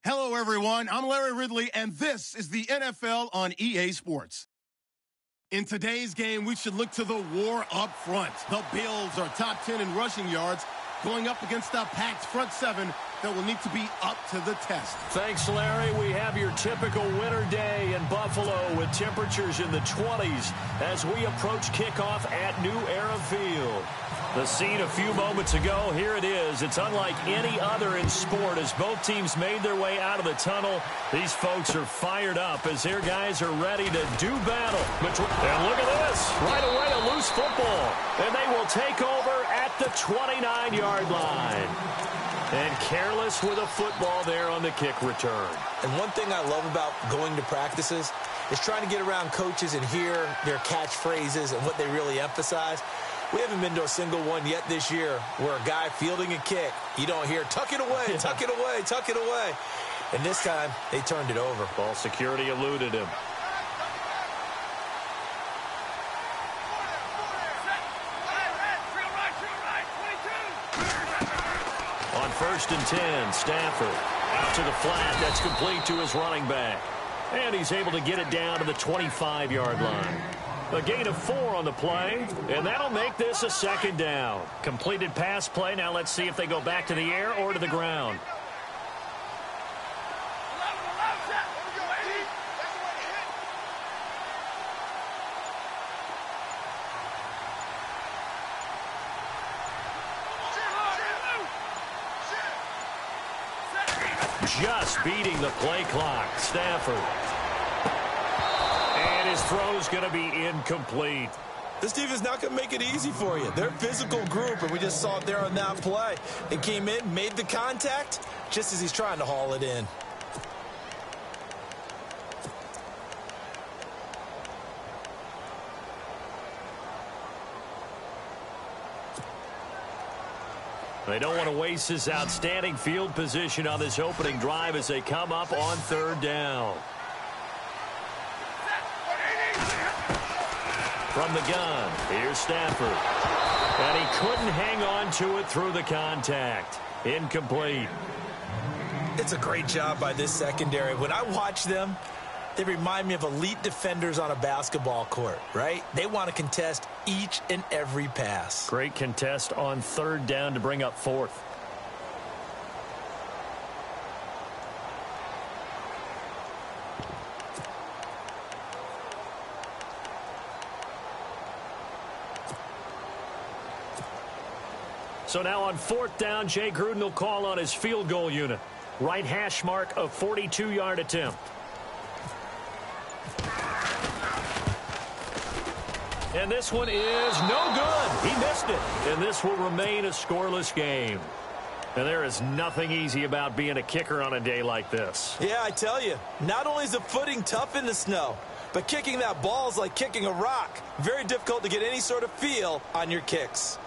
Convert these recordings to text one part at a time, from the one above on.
Hello, everyone. I'm Larry Ridley, and this is the NFL on EA Sports. In today's game, we should look to the war up front. The Bills are top 10 in rushing yards, going up against a packed front seven that will need to be up to the test. Thanks, Larry. We have your typical winter day in Buffalo with temperatures in the 20s as we approach kickoff at New Era Field. The scene a few moments ago, here it is. It's unlike any other in sport as both teams made their way out of the tunnel. These folks are fired up as their guys are ready to do battle. And look at this. Right away, a loose football. And they will take over at the 29-yard line. And careless with a football there on the kick return. And one thing I love about going to practices is trying to get around coaches and hear their catchphrases and what they really emphasize. We haven't been to a single one yet this year where a guy fielding a kick, you don't hear, tuck it away, tuck it away, tuck it away. And this time, they turned it over. Ball security eluded him. On 1st and 10, Stafford out to the flat. That's complete to his running back. And he's able to get it down to the 25-yard line. A gain of 4 on the play, and that'll make this a 2nd down. Completed pass play. Now let's see if they go back to the air or to the ground. Just beating the play clock. Stafford. And his throw's going to be incomplete. This team is not going to make it easy for you. They're a physical group, and we just saw it there on that play. They came in, made the contact, just as he's trying to haul it in. They don't want to waste this outstanding field position on this opening drive as they come up on 3rd down. From the gun, here's Stafford. And he couldn't hang on to it through the contact. Incomplete. It's a great job by this secondary. When I watch them, they remind me of elite defenders on a basketball court, right? They want to contest each and every pass. Great contest on 3rd down to bring up 4th. So now on 4th down, Jay Gruden will call on his field goal unit. Right hash mark of 42-yard attempt. And this one is no good. He missed it. And this will remain a scoreless game. And there is nothing easy about being a kicker on a day like this. Yeah, I tell you, not only is the footing tough in the snow, but kicking that ball is like kicking a rock. Very difficult to get any sort of feel on your kicks.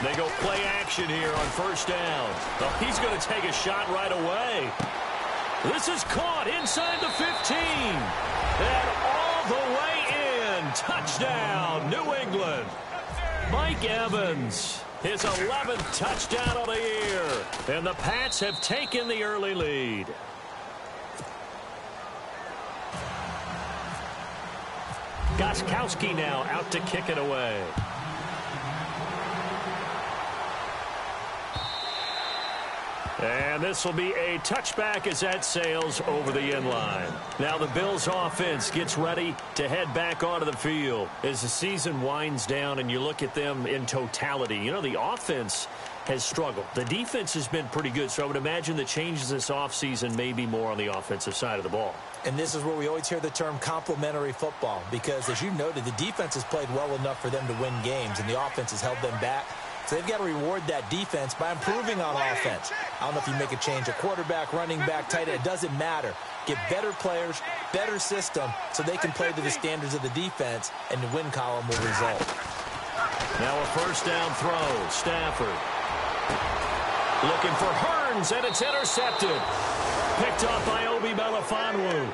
They go play action here on 1st down. Oh, he's going to take a shot right away. This is caught inside the 15. And all the way in. Touchdown, New England. Mike Evans, his 11th touchdown of the year. And the Pats have taken the early lead. Gostkowski now out to kick it away. And this will be a touchback as that sails over the end line. Now the Bills offense gets ready to head back onto the field as the season winds down and you look at them in totality. You know, the offense has struggled. The defense has been pretty good, so I would imagine the changes this offseason may be more on the offensive side of the ball. And this is where we always hear the term complementary football because, as you noted, the defense has played well enough for them to win games, and the offense has held them back. So they've got to reward that defense by improving on offense. I don't know if you make a change, a quarterback, running back, tight end, it doesn't matter. Get better players, better system, so they can play to the standards of the defense, and the win column will result. Now a 1st down throw. Stafford looking for Hurts. turns, and it's intercepted. Picked off by Obi Melifonwu.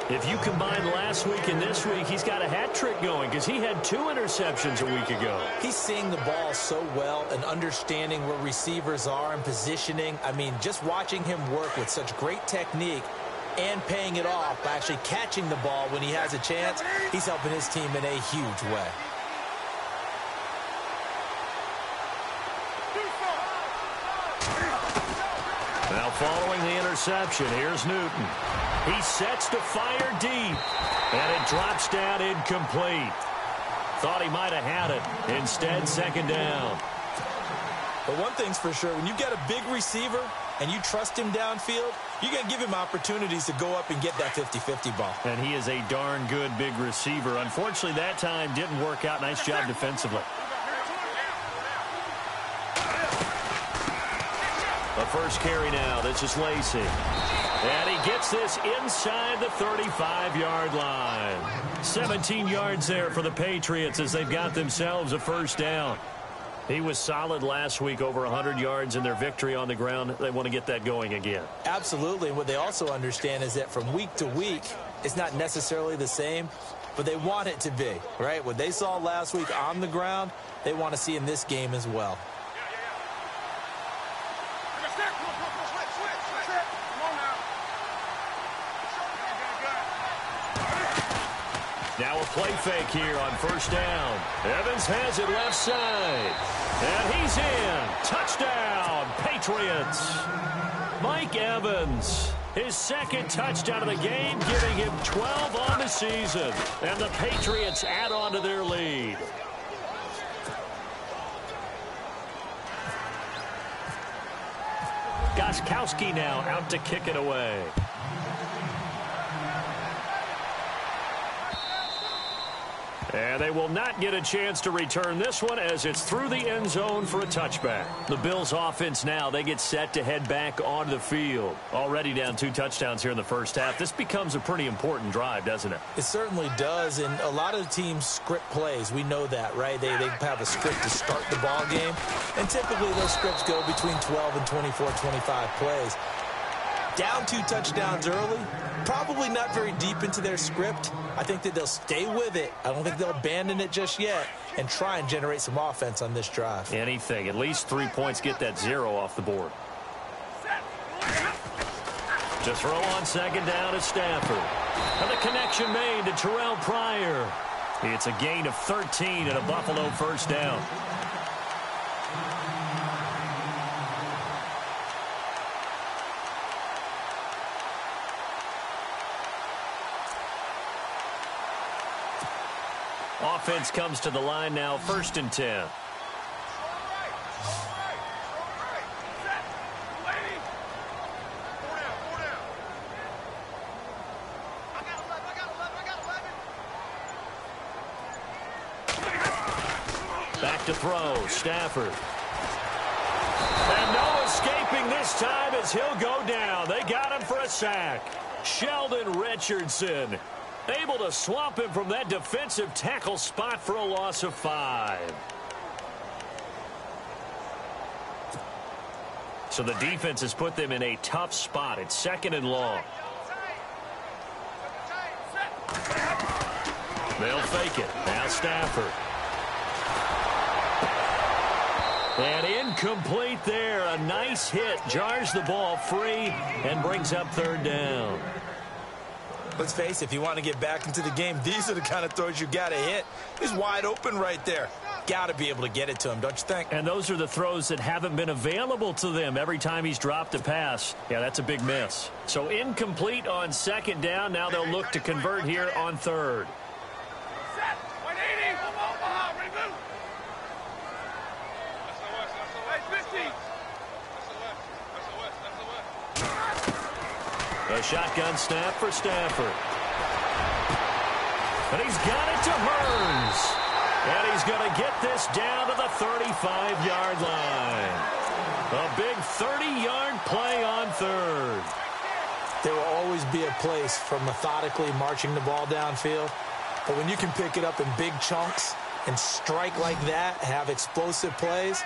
If you combine last week and this week, he's got a hat trick going because he had 2 interceptions a week ago. He's seeing the ball so well and understanding where receivers are and positioning. I mean, just watching him work with such great technique and paying it off by actually catching the ball when he has a chance, he's helping his team in a huge way. Now following the interception, here's Newton. He sets to fire deep, and it drops down incomplete. Thought he might have had it. Instead, second down. But one thing's for sure, when you've got a big receiver and you trust him downfield, you're going to give him opportunities to go up and get that 50-50 ball. And he is a darn good big receiver. Unfortunately, that time didn't work out. Nice job defensively. The first carry now. This is Lacey. And he gets this inside the 35-yard line. 17 yards there for the Patriots as they've got themselves a first down. He was solid last week, over 100 yards in their victory on the ground. They want to get that going again. Absolutely. And what they also understand is that from week to week, it's not necessarily the same, but they want it to be, right? What they saw last week on the ground, they want to see in this game as well. Now a play fake here on first down. Evans has it left side. And he's in. Touchdown, Patriots. Mike Evans, his second touchdown of the game, giving him 12 on the season. And the Patriots add on to their lead. Gostkowski now out to kick it away. And they will not get a chance to return this one as it's through the end zone for a touchback. The Bills offense now, they get set to head back onto the field. Already down 2 touchdowns here in the first half. This becomes a pretty important drive, doesn't it? It certainly does, and a lot of teams script plays. We know that, right? They have a script to start the ball game, and typically those scripts go between 12 and 24, 25 plays. Down 2 touchdowns early, probably not very deep into their script. I think that they'll stay with it. I don't think they'll abandon it just yet and try and generate some offense on this drive. Anything. At least 3 points, get that 0 off the board. To throw on second down is Stafford. And the connection made to Terrell Pryor. It's a gain of 13 and a Buffalo first down. Offense comes to the line now, 1st and 10. Back to throw, Stafford. And no escaping this time as he'll go down. They got him for a sack. Sheldon Richardson able to swamp him from that defensive tackle spot for a loss of 5. So the defense has put them in a tough spot. It's 2nd and long. They'll fake it. Now Stafford. And incomplete there. A nice hit. Jars the ball free and brings up 3rd down. Let's face it, if you want to get back into the game, these are the kind of throws you got to hit. He's wide open right there. Got to be able to get it to him, don't you think? And those are the throws that haven't been available to them every time he's dropped a pass. Yeah, that's a big miss. So incomplete on 2nd down. Now they'll look to convert here on 3rd. A shotgun snap for Stafford. And he's got it to Hurns. And he's going to get this down to the 35-yard line. A big 30-yard play on 3rd. There will always be a place for methodically marching the ball downfield. But when you can pick it up in big chunks and strike like that, have explosive plays,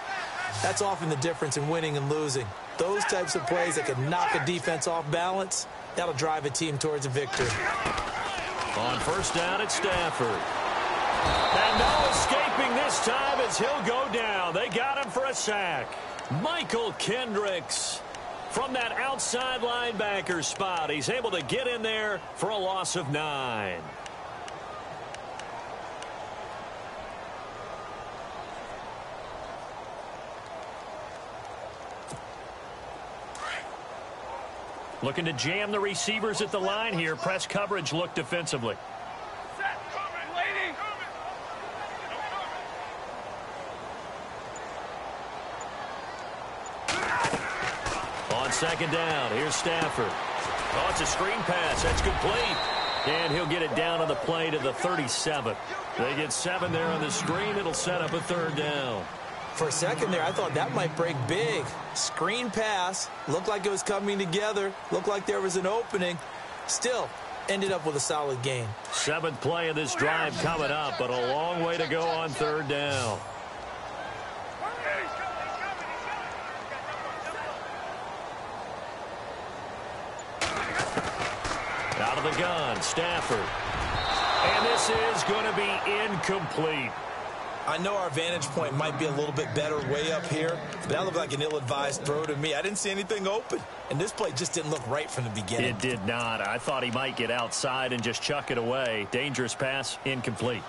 that's often the difference in winning and losing. Those types of plays that can knock a defense off balance, that'll drive a team towards a victory. On first down, it's Stafford. And no escaping this time as he'll go down. They got him for a sack. Michael Kendricks from that outside linebacker spot. He's able to get in there for a loss of 9. Looking to jam the receivers at the line here. Press coverage look defensively. On second down, here's Stafford. Oh, it's a screen pass. That's complete. And he'll get it down on the play to the 37. They get 7 there on the screen. It'll set up a third down. For a second there, I thought that might break big. Screen pass. Looked like it was coming together. Looked like there was an opening. Still, ended up with a solid gain. 7th play of this drive coming up, but a long way to go on third down. Out of the gun, Stafford. And this is going to be incomplete. I know our vantage point might be a little bit better way up here, but that looked like an ill-advised throw to me. I didn't see anything open, and this play just didn't look right from the beginning. It did not. I thought he might get outside and just chuck it away. Dangerous pass, incomplete.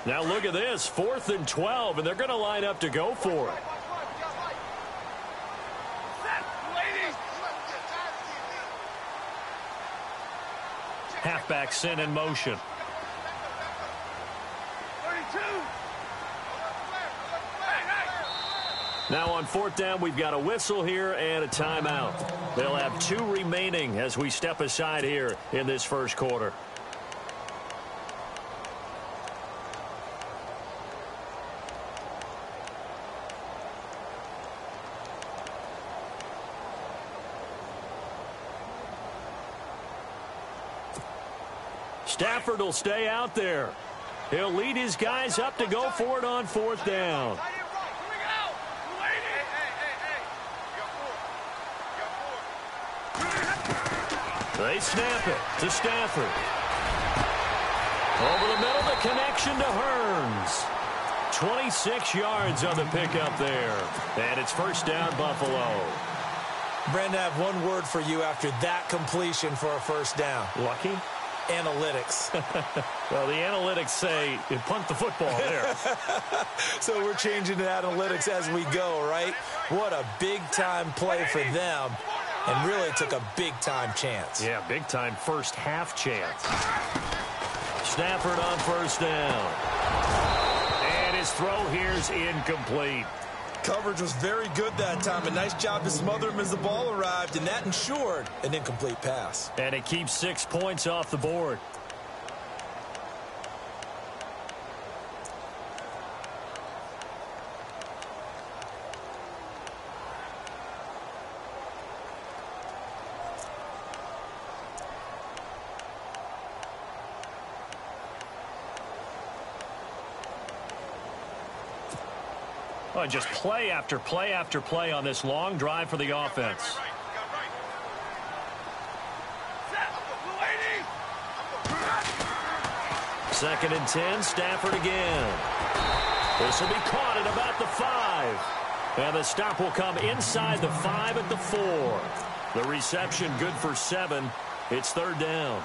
Now look at this, 4th and 12, and they're going to line up to go for it. Halfback sent in motion. Now on 4th down, we've got a whistle here and a timeout. They'll have 2 remaining as we step aside here in this first quarter. Stafford will stay out there. He'll lead his guys up to go for it on 4th down. They snap it to Stafford. Over the middle, the connection to Hearns. 26 yards on the pickup there. And it's first down, Buffalo. Brandon, I have one word for you after that completion for a first down. Lucky? Analytics. Well, the analytics say you punt the football there. So we're changing to analytics as we go, right? What a big-time play for them. And really took a big-time chance. Yeah, big-time first half chance. Stafford on first down. And his throw here's incomplete. Coverage was very good that time. A nice job to smother him as the ball arrived, and that ensured an incomplete pass. And it keeps 6 points off the board. Oh, just play after play after play on this long drive for the offense. Second and 10, Stafford again. This will be caught at about the 5. And the stop will come inside the 5 at the 4. The reception good for 7. It's third down.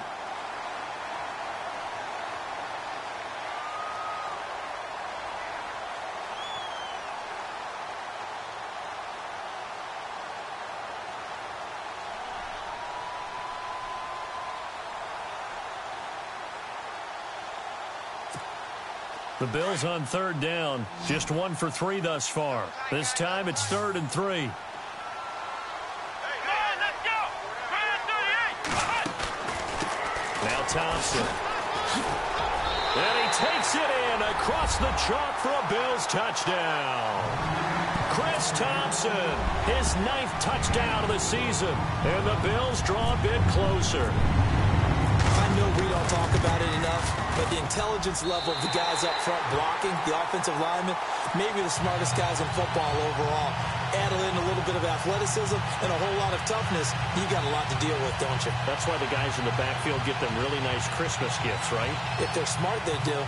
The Bills on third down, just 1 for 3 thus far. This time it's 3rd and 3. Now Thompson. And he takes it in across the chalk for a Bills touchdown. Chris Thompson, his 9th touchdown of the season. And the Bills draw a bit closer. I know we don't talk about it enough, but the intelligence level of the guys up front blocking, the offensive linemen, maybe the smartest guys in football overall. add in a little bit of athleticism and a whole lot of toughness, you got a lot to deal with, don't you? That's why the guys in the backfield get them really nice Christmas gifts, right? If they're smart, they do.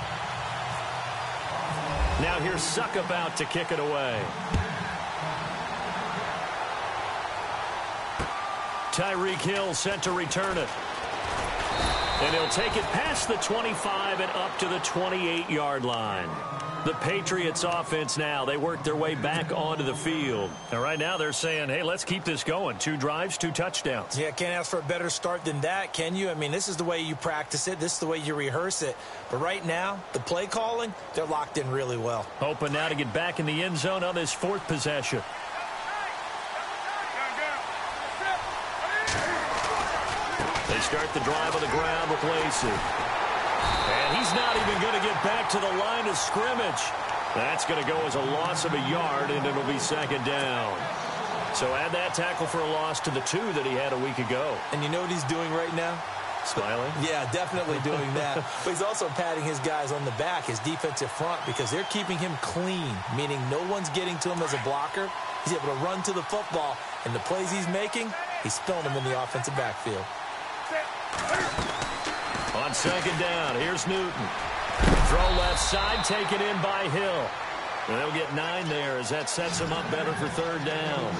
Now here's Suck about to kick it away. Tyreek Hill set to return it. And he'll take it past the 25 and up to the 28-yard line. The Patriots offense now, they work their way back onto the field. And right now they're saying, hey, let's keep this going. 2 drives, 2 touchdowns. Yeah, can't ask for a better start than that, can you? I mean, this is the way you practice it. This is the way you rehearse it. But right now, the play calling, they're locked in really well. Hoping now to get back in the end zone on this 4th possession. They start the drive on the ground with Lacey. And he's not even going to get back to the line of scrimmage. That's going to go as a loss of a yard, and it'll be 2nd down. So add that tackle for a loss to the 2 that he had a week ago. And you know what he's doing right now? Smiling? Yeah, definitely doing that. But he's also patting his guys on the back, his defensive front, because they're keeping him clean, meaning no one's getting to him as a blocker. He's able to run to the football, and the plays he's making, he's spilling them in the offensive backfield. On 2nd down, here's Newton. Throw left side, taken in by Hill. And they'll get 9 there as that sets him up better for 3rd down.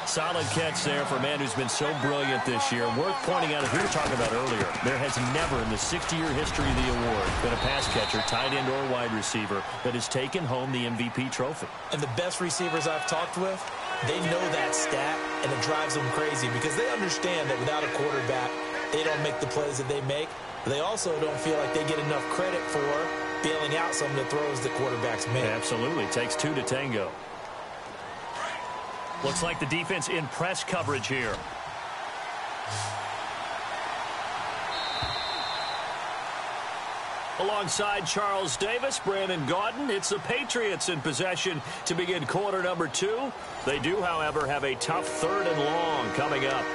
Solid catch there for a man who's been so brilliant this year. Worth pointing out, as we were talking about earlier, there has never in the 60-year history of the award been a pass catcher, tight end or wide receiver that has taken home the MVP trophy. And the best receivers I've talked with, they know that stat, and it drives them crazy because they understand that without a quarterback, they don't make the plays that they make. They also don't feel like they get enough credit for bailing out some of the throws the quarterbacks make. Absolutely. Takes 2 to tango. Looks like the defense in press coverage here. Alongside Charles Davis, Brandon Gaudin, it's the Patriots in possession to begin quarter number 2. They do, however, have a tough 3rd and long coming up.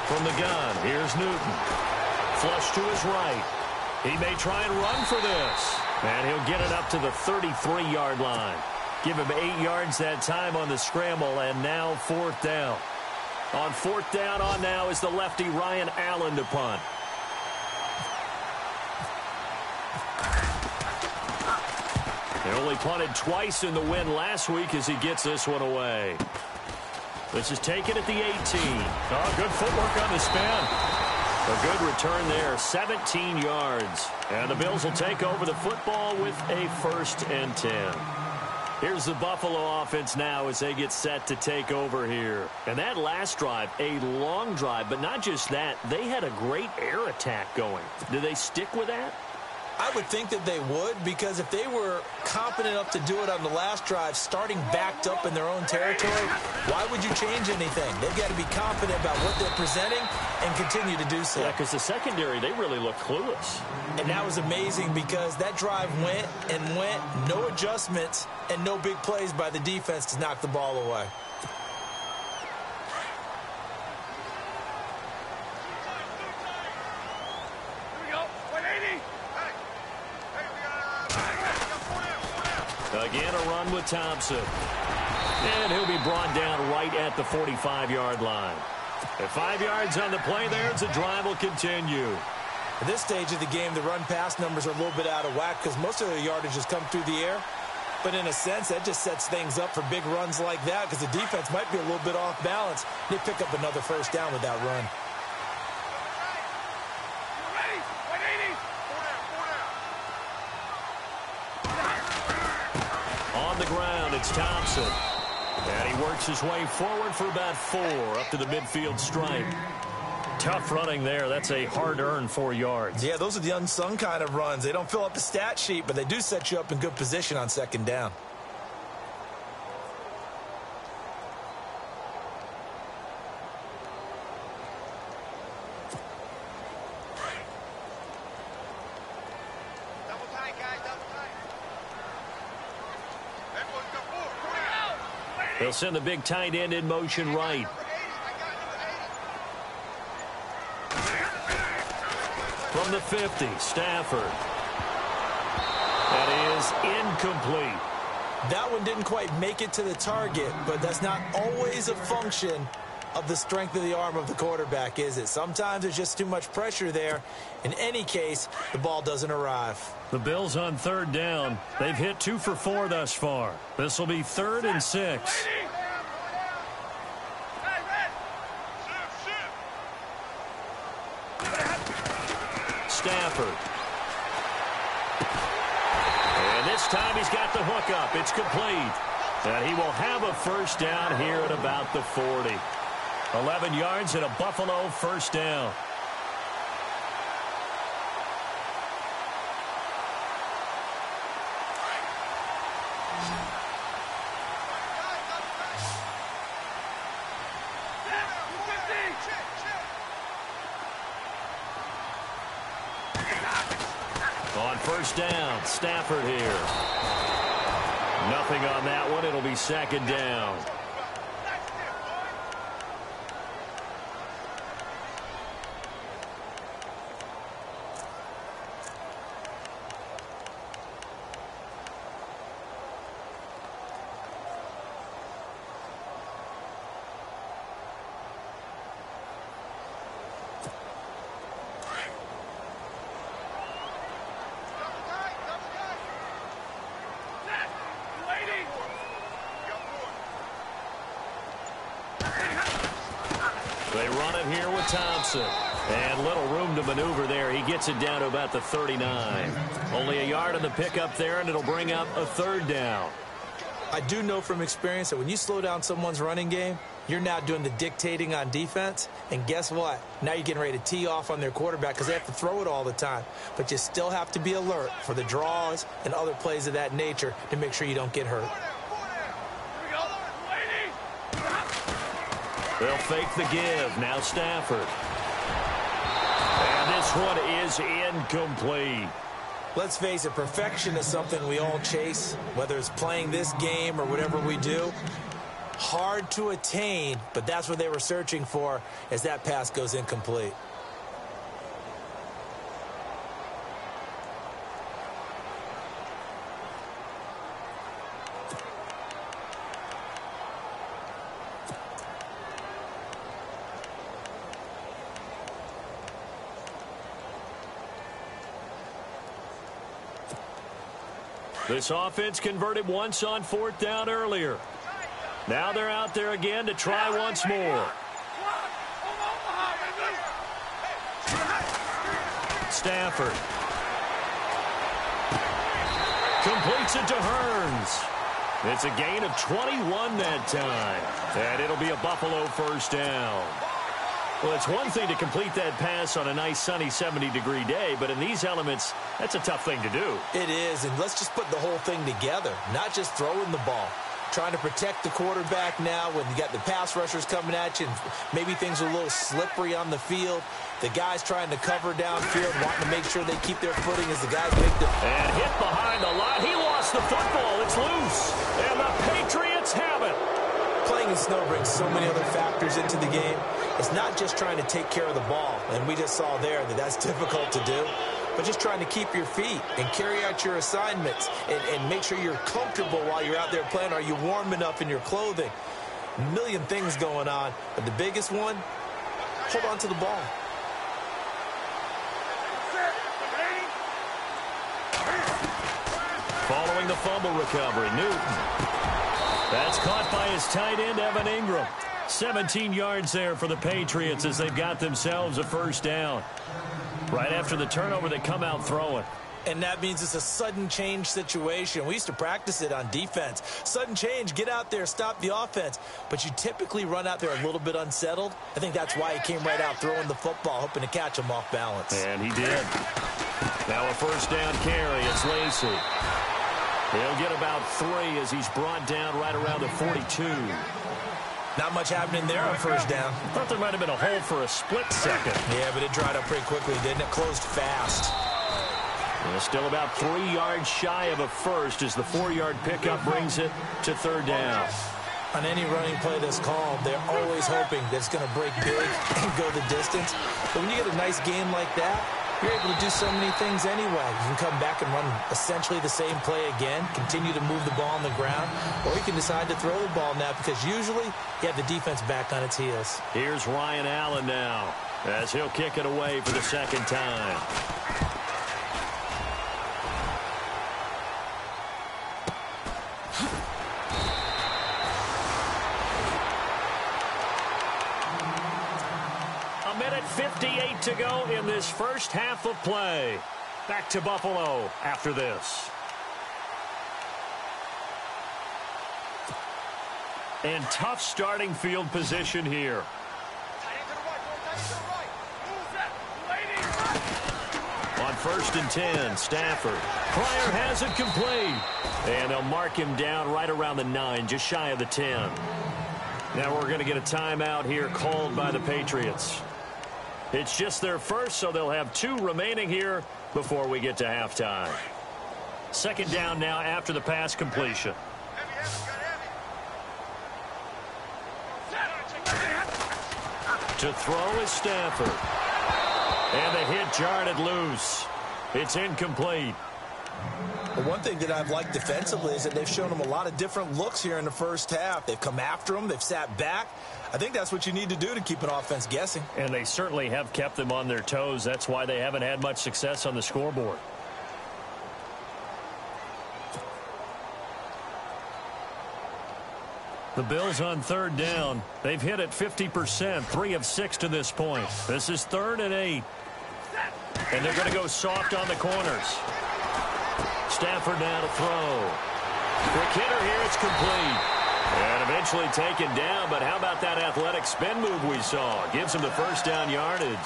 From the gun, here's Newton. Flush to his right. He may try and run for this. And he'll get it up to the 33-yard line. Give him 8 yards that time on the scramble, and now 4th down. On 4th down on now is the lefty Ryan Allen to punt. He only punted twice in the win last week as he gets this one away. This is taken at the 18. Oh, good footwork on the spin. A good return there, 17 yards. And the Bills will take over the football with a 1st and 10. Here's the Buffalo offense now as they get set to take over here. And that last drive, a long drive, but not just that, they had a great air attack going. Do they stick with that? I would think that they would, because if they were competent enough to do it on the last drive, starting backed up in their own territory, why would you change anything? They've got to be confident about what they're presenting and continue to do so. Yeah, because the secondary, they really look clueless. And that was amazing because that drive went and went, no adjustments, and no big plays by the defense to knock the ball away. Again, a run with Thompson. And he'll be brought down right at the 45-yard line. At 5 yards on the play there, the drive will continue. At this stage of the game, the run-pass numbers are a little bit out of whack because most of their yardage has come through the air. But in a sense, that just sets things up for big runs like that because the defense might be a little bit off balance. They pick up another 1st down with that run. On the ground, it's Thompson. And he works his way forward for about 4 up to the midfield stripe. Tough running there. That's a hard-earned 4 yards. Yeah, those are the unsung kind of runs. They don't fill up the stat sheet, but they do set you up in good position on 2nd down. They'll send the big tight end in motion right. From the 50, Stafford. That is incomplete. That one didn't quite make it to the target, but that's not always a function of the strength of the arm of the quarterback, is it? Sometimes there's just too much pressure there. In any case, the ball doesn't arrive. The Bills on third down. They've hit 2 for 4 thus far. This will be 3rd and 6. Stafford. And this time he's got the hook up. It's complete. And he will have a first down here at about the 40. 11 yards and a Buffalo first down. On first down, Stafford here. Nothing on that one. It'll be 2nd down. They run it here with Thompson. And little room to maneuver there. He gets it down to about the 39. Only a yard on the pickup there, and it'll bring up a 3rd down. I do know from experience that when you slow down someone's running game, you're now doing the dictating on defense. And guess what? Now you're getting ready to tee off on their quarterback because they have to throw it all the time. But you still have to be alert for the draws and other plays of that nature to make sure you don't get hurt. They'll fake the give. Now Stafford. And this one is incomplete. Let's face it, perfection is something we all chase, whether it's playing this game or whatever we do. Hard to attain, but that's what they were searching for as that pass goes incomplete. This offense converted once on 4th down earlier. Now they're out there again to try once more. Stafford. Completes it to Hearns. It's a gain of 21 that time. And it'll be a Buffalo first down. Well, it's one thing to complete that pass on a nice sunny 70-degree day, but in these elements, that's a tough thing to do. It is, and let's just put the whole thing together, not just throwing the ball. Trying to protect the quarterback now when you got the pass rushers coming at you and maybe things are a little slippery on the field. The guys trying to cover downfield, wanting to make sure they keep their footing as the guys make the... And hit behind the line. He lost the football. It's loose. And the Patriots have it. Playing in snow brings so many other factors into the game. It's not just trying to take care of the ball, and we just saw there that that's difficult to do, but just trying to keep your feet and carry out your assignments and make sure you're comfortable while you're out there playing. Are you warm enough in your clothing? A million things going on, but the biggest one, hold on to the ball. Following the fumble recovery, Newton. That's caught by his tight end, Evan Ingram. 17 yards there for the Patriots as they've got themselves a first down. Right after the turnover, they come out throwing. And that means it's a sudden change situation. We used to practice it on defense. Sudden change, get out there, stop the offense. But you typically run out there a little bit unsettled. I think that's why he came right out throwing the football, hoping to catch him off balance. And he did. Now a first down carry. It's Lacy. He'll get about 3 as he's brought down right around the 42. Not much happening there on first down. Thought there might have been a hole for a split second. Yeah, but it dried up pretty quickly, didn't it? Closed fast. And still about 3 yards shy of a first as the 4-yard pickup brings it to third down. On any running play that's called, they're always hoping that it's going to break big and go the distance. But when you get a nice game like that, you're able to do so many things anyway. You can come back and run essentially the same play again, continue to move the ball on the ground, or you can decide to throw the ball now because usually you have the defense back on its heels. Here's Ryan Allen now as he'll kick it away for the second time. A minute 58 to go in this first half of play. Back to Buffalo after this. And tough starting field position here. On 1st and 10, Stafford. Pryor has it complete. And they'll mark him down right around the 9, just shy of the 10. Now we're going to get a timeout here called by the Patriots. It's just their first, so they'll have 2 remaining here before we get to halftime. Second down now after the pass completion. To throw is Stafford. And the hit jarred it loose. It's incomplete. Well, one thing that I've liked defensively is that they've shown them a lot of different looks here in the first half. They've come after them. They've sat back. I think that's what you need to do to keep an offense guessing. And they certainly have kept them on their toes. That's why they haven't had much success on the scoreboard. The Bills on 3rd down. They've hit it 50%, 3 of 6 to this point. This is 3rd and 8. And they're going to go soft on the corners. Stafford now to throw. Quick hitter here, it's complete. And eventually taken down, but how about that athletic spin move we saw? Gives him the first down yardage.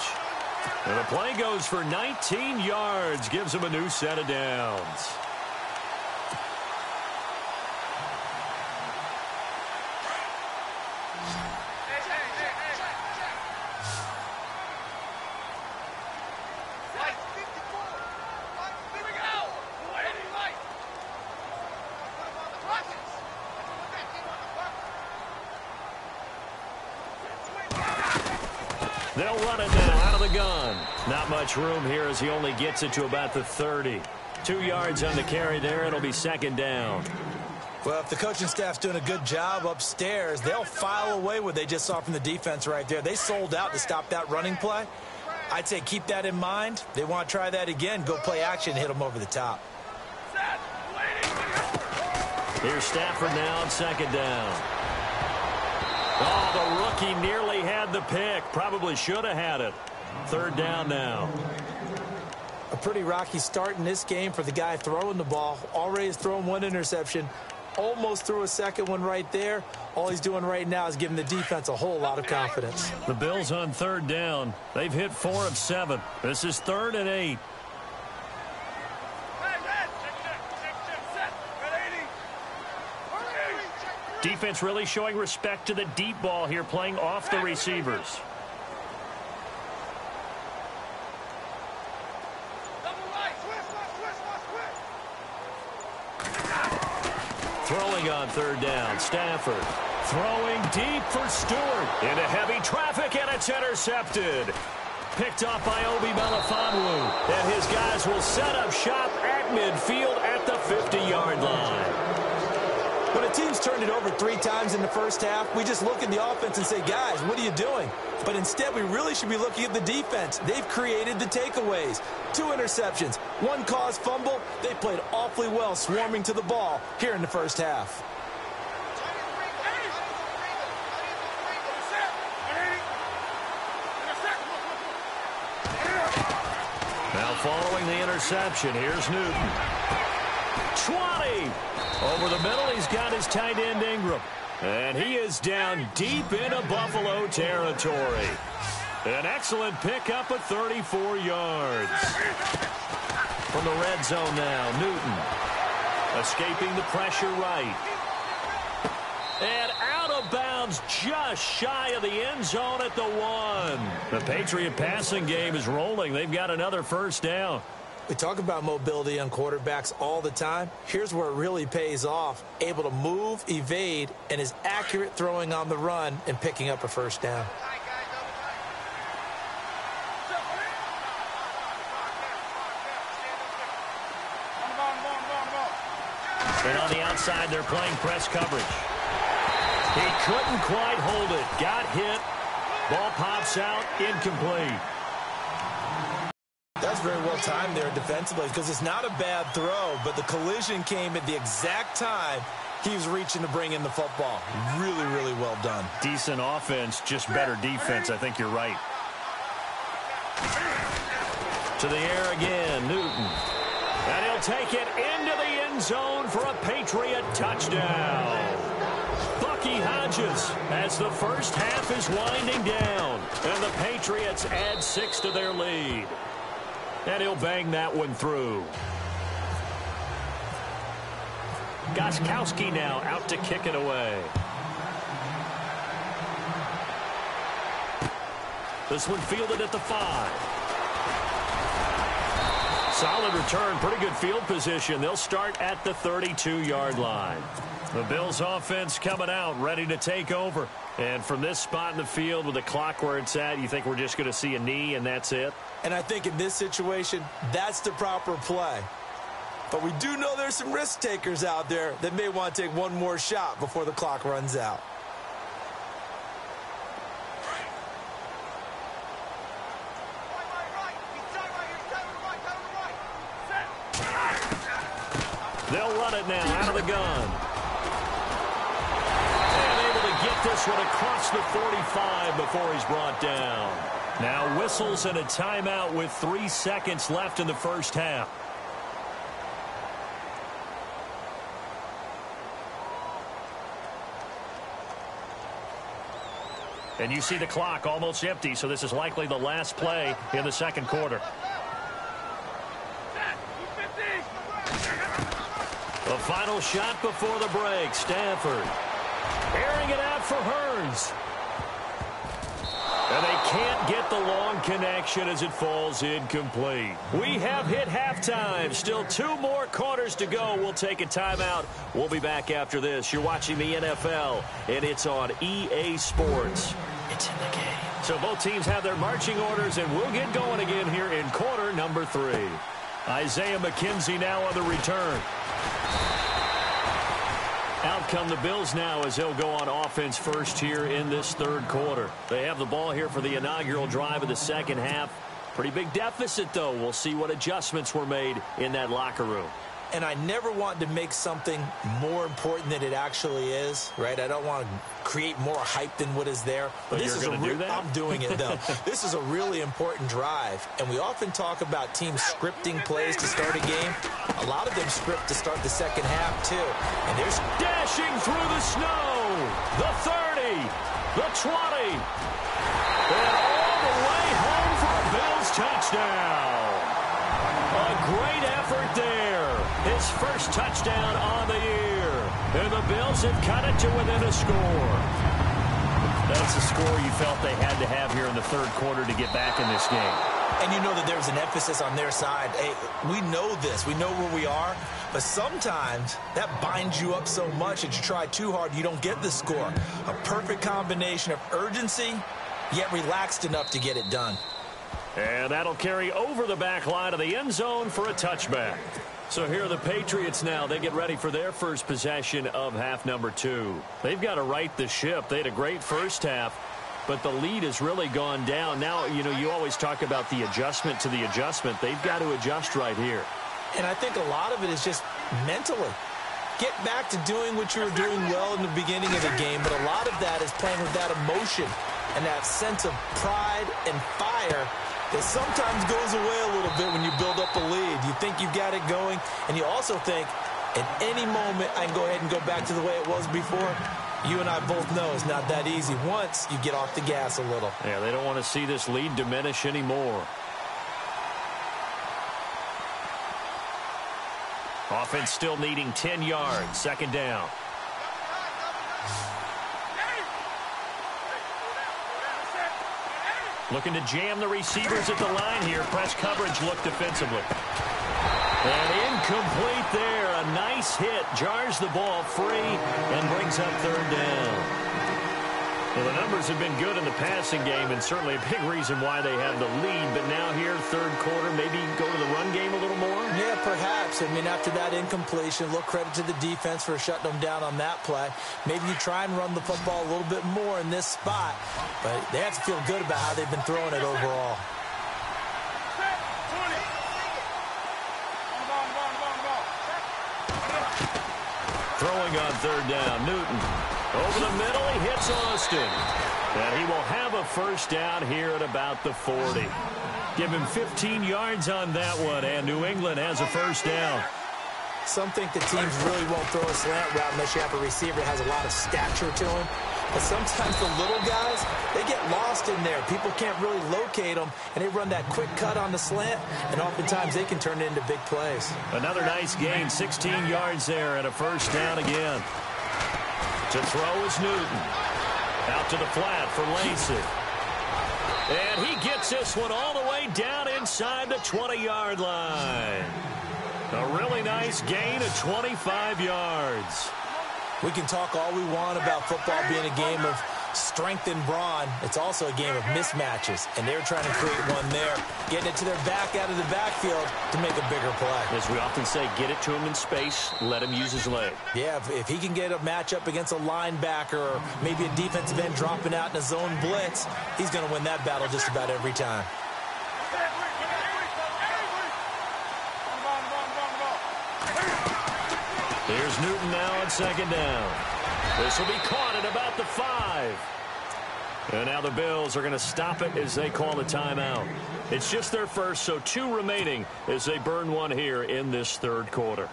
And the play goes for 19 yards, gives him a new set of downs. They'll run it now out of the gun. Not much room here as he only gets it to about the 30. 2 yards on the carry there. It'll be 2nd down. Well, if the coaching staff's doing a good job upstairs, they'll file away what they just saw from the defense right there. They sold out to stop that running play. I'd say keep that in mind. They want to try that again. Go play action and hit them over the top. Here's Stafford now on 2nd down. Oh, the rookie nearly had the pick. Probably should have had it. 3rd down now. A pretty rocky start in this game for the guy throwing the ball. Already has thrown 1 interception. Almost threw a second one right there. All he's doing right now is giving the defense a whole lot of confidence. The Bills on 3rd down. They've hit 4 of 7. This is 3rd and 8. Defense really showing respect to the deep ball here, playing off the receivers. Throwing on 3rd down, Stafford. Throwing deep for Stewart. Into heavy traffic, and it's intercepted. Picked off by Obi Melifonwu. And his guys will set up shop at midfield at the 50-yard line. When a team's turned it over 3 times in the first half, we just look at the offense and say, guys, what are you doing? But instead, we really should be looking at the defense. They've created the takeaways. 2 interceptions, 1 caused fumble. They played awfully well swarming to the ball here in the first half. Now following the interception, here's Newton. 20! Over the middle, he's got his tight end Ingram. And he is down deep into Buffalo territory. An excellent pickup at 34 yards. From the red zone now, Newton. Escaping the pressure right. And out of bounds just shy of the end zone at the 1. The Patriot passing game is rolling. They've got another first down. We talk about mobility on quarterbacks all the time. Here's where it really pays off. Able to move, evade, and is accurate throwing on the run and picking up a first down. And on the outside, they're playing press coverage. He couldn't quite hold it. Got hit. Ball pops out. Incomplete. That's very well timed there defensively because it's not a bad throw, but the collision came at the exact time he was reaching to bring in the football. Really, really well done. Decent offense, just better defense. I think you're right. To the air again, Newton. And he'll take it into the end zone for a Patriot touchdown. Bucky Hodges as the first half is winding down. And the Patriots add 6 to their lead. And he'll bang that one through. Gostkowski now out to kick it away. This one fielded at the 5. Solid return, pretty good field position. They'll start at the 32-yard line. The Bills offense coming out, ready to take over. And from this spot in the field with the clock where it's at, you think we're just going to see a knee and that's it? And I think in this situation, that's the proper play. But we do know there's some risk takers out there that may want to take one more shot before the clock runs out. They'll run it now out of the gun. And able to get this one across the 45 before he's brought down. Now whistles and a timeout with 3 seconds left in the first half. And you see the clock almost empty, so this is likely the last play in the second quarter. The final shot before the break. Stafford airing it out for Hurns. And they can't get the long connection as it falls incomplete. We have hit halftime. Still 2 more quarters to go. We'll take a timeout. We'll be back after this. You're watching the NFL, and it's on EA Sports. It's in the game. So both teams have their marching orders, and we'll get going again here in quarter number 3. Isaiah McKenzie now on the return. Out come the Bills now as they'll go on offense first here in this third quarter. They have the ball here for the inaugural drive of the second half. Pretty big deficit, though. We'll see what adjustments were made in that locker room. And I never want to make something more important than it actually is, right? I don't want to create more hype than what is there. But this is do that? I'm doing it, though. This is a really important drive. And we often talk about teams scripting plays to start a game. A lot of them script to start the second half, too. And there's dashing through the snow. The 30. The 20. And all the way home for a Bills touchdown. A great effort there. His first touchdown on the year. And the Bills have cut it to within a score. That's a score you felt they had to have here in the third quarter to get back in this game. And you know that there's an emphasis on their side. Hey, we know this. We know where we are. But sometimes that binds you up so much that you try too hard, you don't get the score. A perfect combination of urgency, yet relaxed enough to get it done. And that'll carry over the back line of the end zone for a touchback. So here are the Patriots now. They get ready for their first possession of half number 2. They've got to right the ship. They had a great first half, but the lead has really gone down. Now, you know, you always talk about the adjustment to the adjustment. They've got to adjust right here. And I think a lot of it is just mentally. Get back to doing what you were doing well in the beginning of the game, but a lot of that is playing with that emotion and that sense of pride and fire that sometimes goes away a little bit when you build up a lead. You think you've got it going, and you also think at any moment I can go ahead and go back to the way it was before. You and I both know it's not that easy once you get off the gas a little. Yeah, they don't want to see this lead diminish anymore. Offense still needing 10 yards. Second down. Looking to jam the receivers at the line here. Press coverage look defensively. And incomplete there. A nice hit. Jars the ball free and brings up third down. Well, the numbers have been good in the passing game, and certainly a big reason why they have the lead. But now here, third quarter, maybe go to the run game a little more? Yeah, perhaps. I mean, after that incompletion, a little credit to the defense for shutting them down on that play. Maybe you try and run the football a little bit more in this spot. But they have to feel good about how they've been throwing it overall. Throwing on third down, Newton. Over the middle, he hits Austin. And he will have a first down here at about the 40. Give him 15 yards on that one, and New England has a first down. Some think the teams really won't throw a slant route unless you have a receiver that has a lot of stature to him. But sometimes the little guys, they get lost in there. People can't really locate them, and they run that quick cut on the slant, and oftentimes they can turn it into big plays. Another nice gain, 16 yards there, and a first down again. To throw is Newton. Out to the flat for Lacey. And he gets this one all the way down inside the 20-yard line. A really nice gain of 25 yards. We can talk all we want about football being a game of strength and brawn. It's also a game of mismatches, and they're trying to create one there, getting it to their back out of the backfield to make a bigger play. As we often say, get it to him in space, let him use his leg. Yeah, if he can get a matchup against a linebacker or maybe a defensive end dropping out in a zone blitz, he's going to win that battle just about every time. Here's Newton now on second down. This will be caught at about the 5. And now the Bills are going to stop it as they call a timeout. It's just their first, so 2 remaining as they burn one here in this third quarter.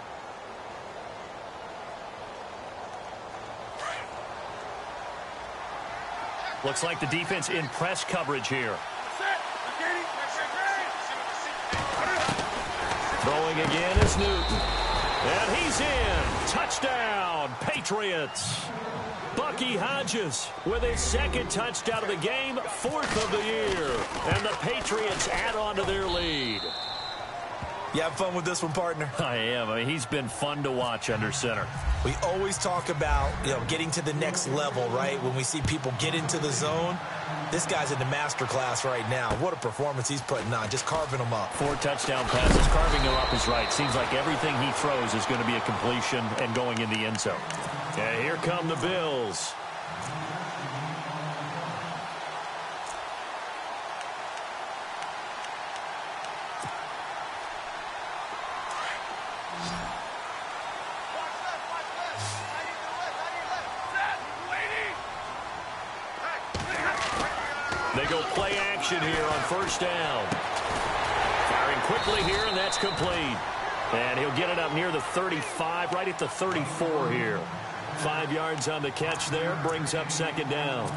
Looks like the defense in press coverage here. Throwing again is Newton. And he's in. Touchdown, Patriots. Bucky Hodges with his second touchdown of the game, 4th of the year. And the Patriots add on to their lead. You have fun with this one, partner? I am. I mean, he's been fun to watch under center. We always talk about, getting to the next level, right? When we see people get into the zone, this guy's in the master class right now. What a performance he's putting on, just carving them up. 4 touchdown passes. Carving them up is right. Seems like everything he throws is going to be a completion and going in the end zone. And here come the Bills. They go play action here on first down. Firing quickly here, and that's complete. And he'll get it up near the 35, right at the 34 here. 5 yards on the catch there, brings up second down.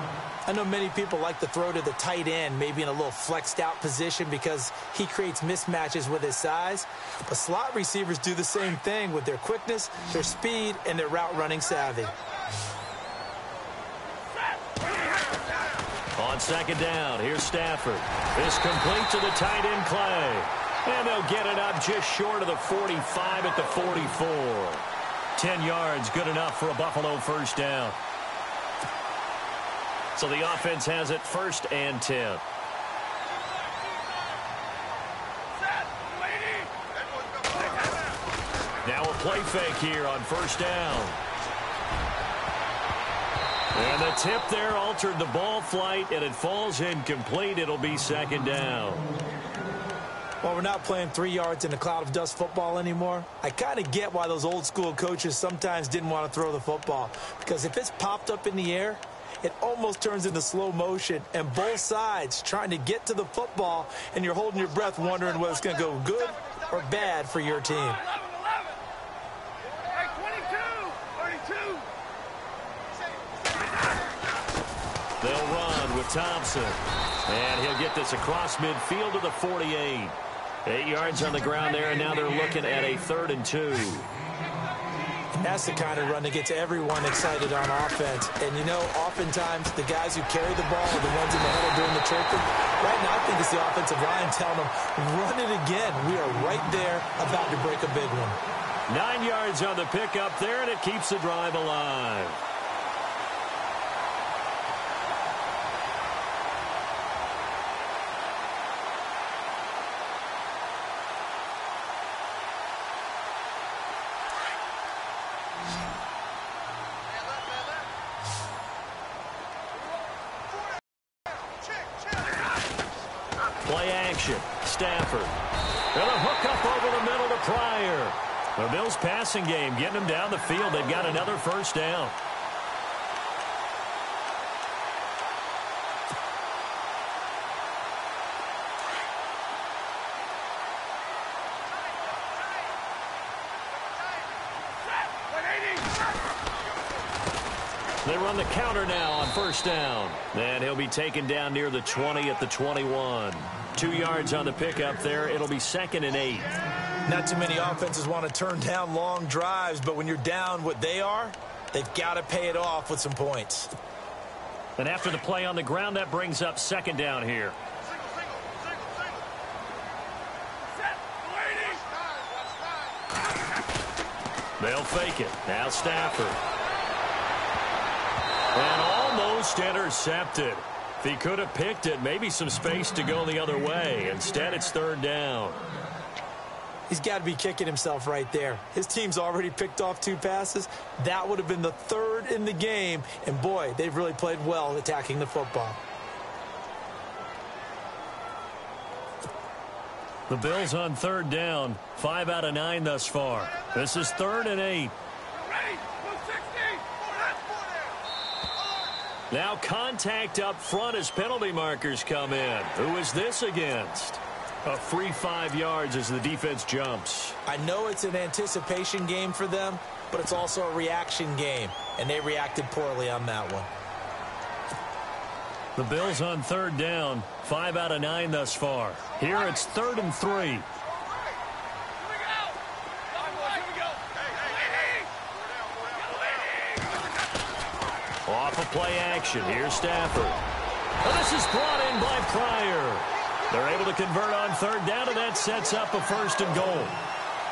I know many people like to throw to the tight end, maybe in a little flexed out position because he creates mismatches with his size. But slot receivers do the same thing with their quickness, their speed, and their route running savvy. On second down, here's Stafford. This complete to the tight end Clay. And they'll get it up just short of the 45 at the 44. 10 yards, good enough for a Buffalo first down. So the offense has it 1st and 10. Now a play fake here on first down. And the tip there altered the ball flight, and it falls incomplete. It'll be second down. Well, we're not playing 3 yards in a cloud of dust football anymore. I kind of get why those old school coaches sometimes didn't want to throw the football. Because if it's popped up in the air, it almost turns into slow motion. And both sides trying to get to the football, and you're holding your breath wondering whether it's going to go good or bad for your team. They'll run with Thompson. And he'll get this across midfield to the 48. 8 yards on the ground there, and now they're looking at a 3rd and 2. That's the kind of run that gets everyone excited on offense. And, you know, oftentimes the guys who carry the ball are the ones in the huddle doing the chirping. Right now, I think it's the offensive line telling them, run it again. We are right there about to break a big one. 9 yards on the pickup there, and it keeps the drive alive. Play action. Stafford. And a hook up over the middle to Pryor. The Bills passing game getting them down the field. They've got another first down. They run the counter now on first down. And he'll be taken down near the 20 at the 21. 2 yards on the pickup there. It'll be 2nd and 8. Not too many offenses want to turn down long drives, but when you're down what they are, they've got to pay it off with some points. And after the play on the ground, that brings up 2nd down here. They'll fake it. Now Stafford. And almost intercepted. If he could have picked it, maybe some space to go the other way. Instead, it's 3rd down. He's got to be kicking himself right there. His team's already picked off 2 passes. That would have been the 3rd in the game. And, boy, they've really played well attacking the football. The Bills on 3rd down. 5 out of 9 thus far. This is 3rd and 8. Now contact up front as penalty markers come in. Who is this against? A free 5 yards as the defense jumps. I know it's an anticipation game for them, but it's also a reaction game, and they reacted poorly on that one. The Bills on 3rd down. 5 out of 9 thus far. Here it's 3rd and 3. Off of play action. Here's Stafford. And this is brought in by Pryor. They're able to convert on 3rd down, and that sets up a 1st and goal.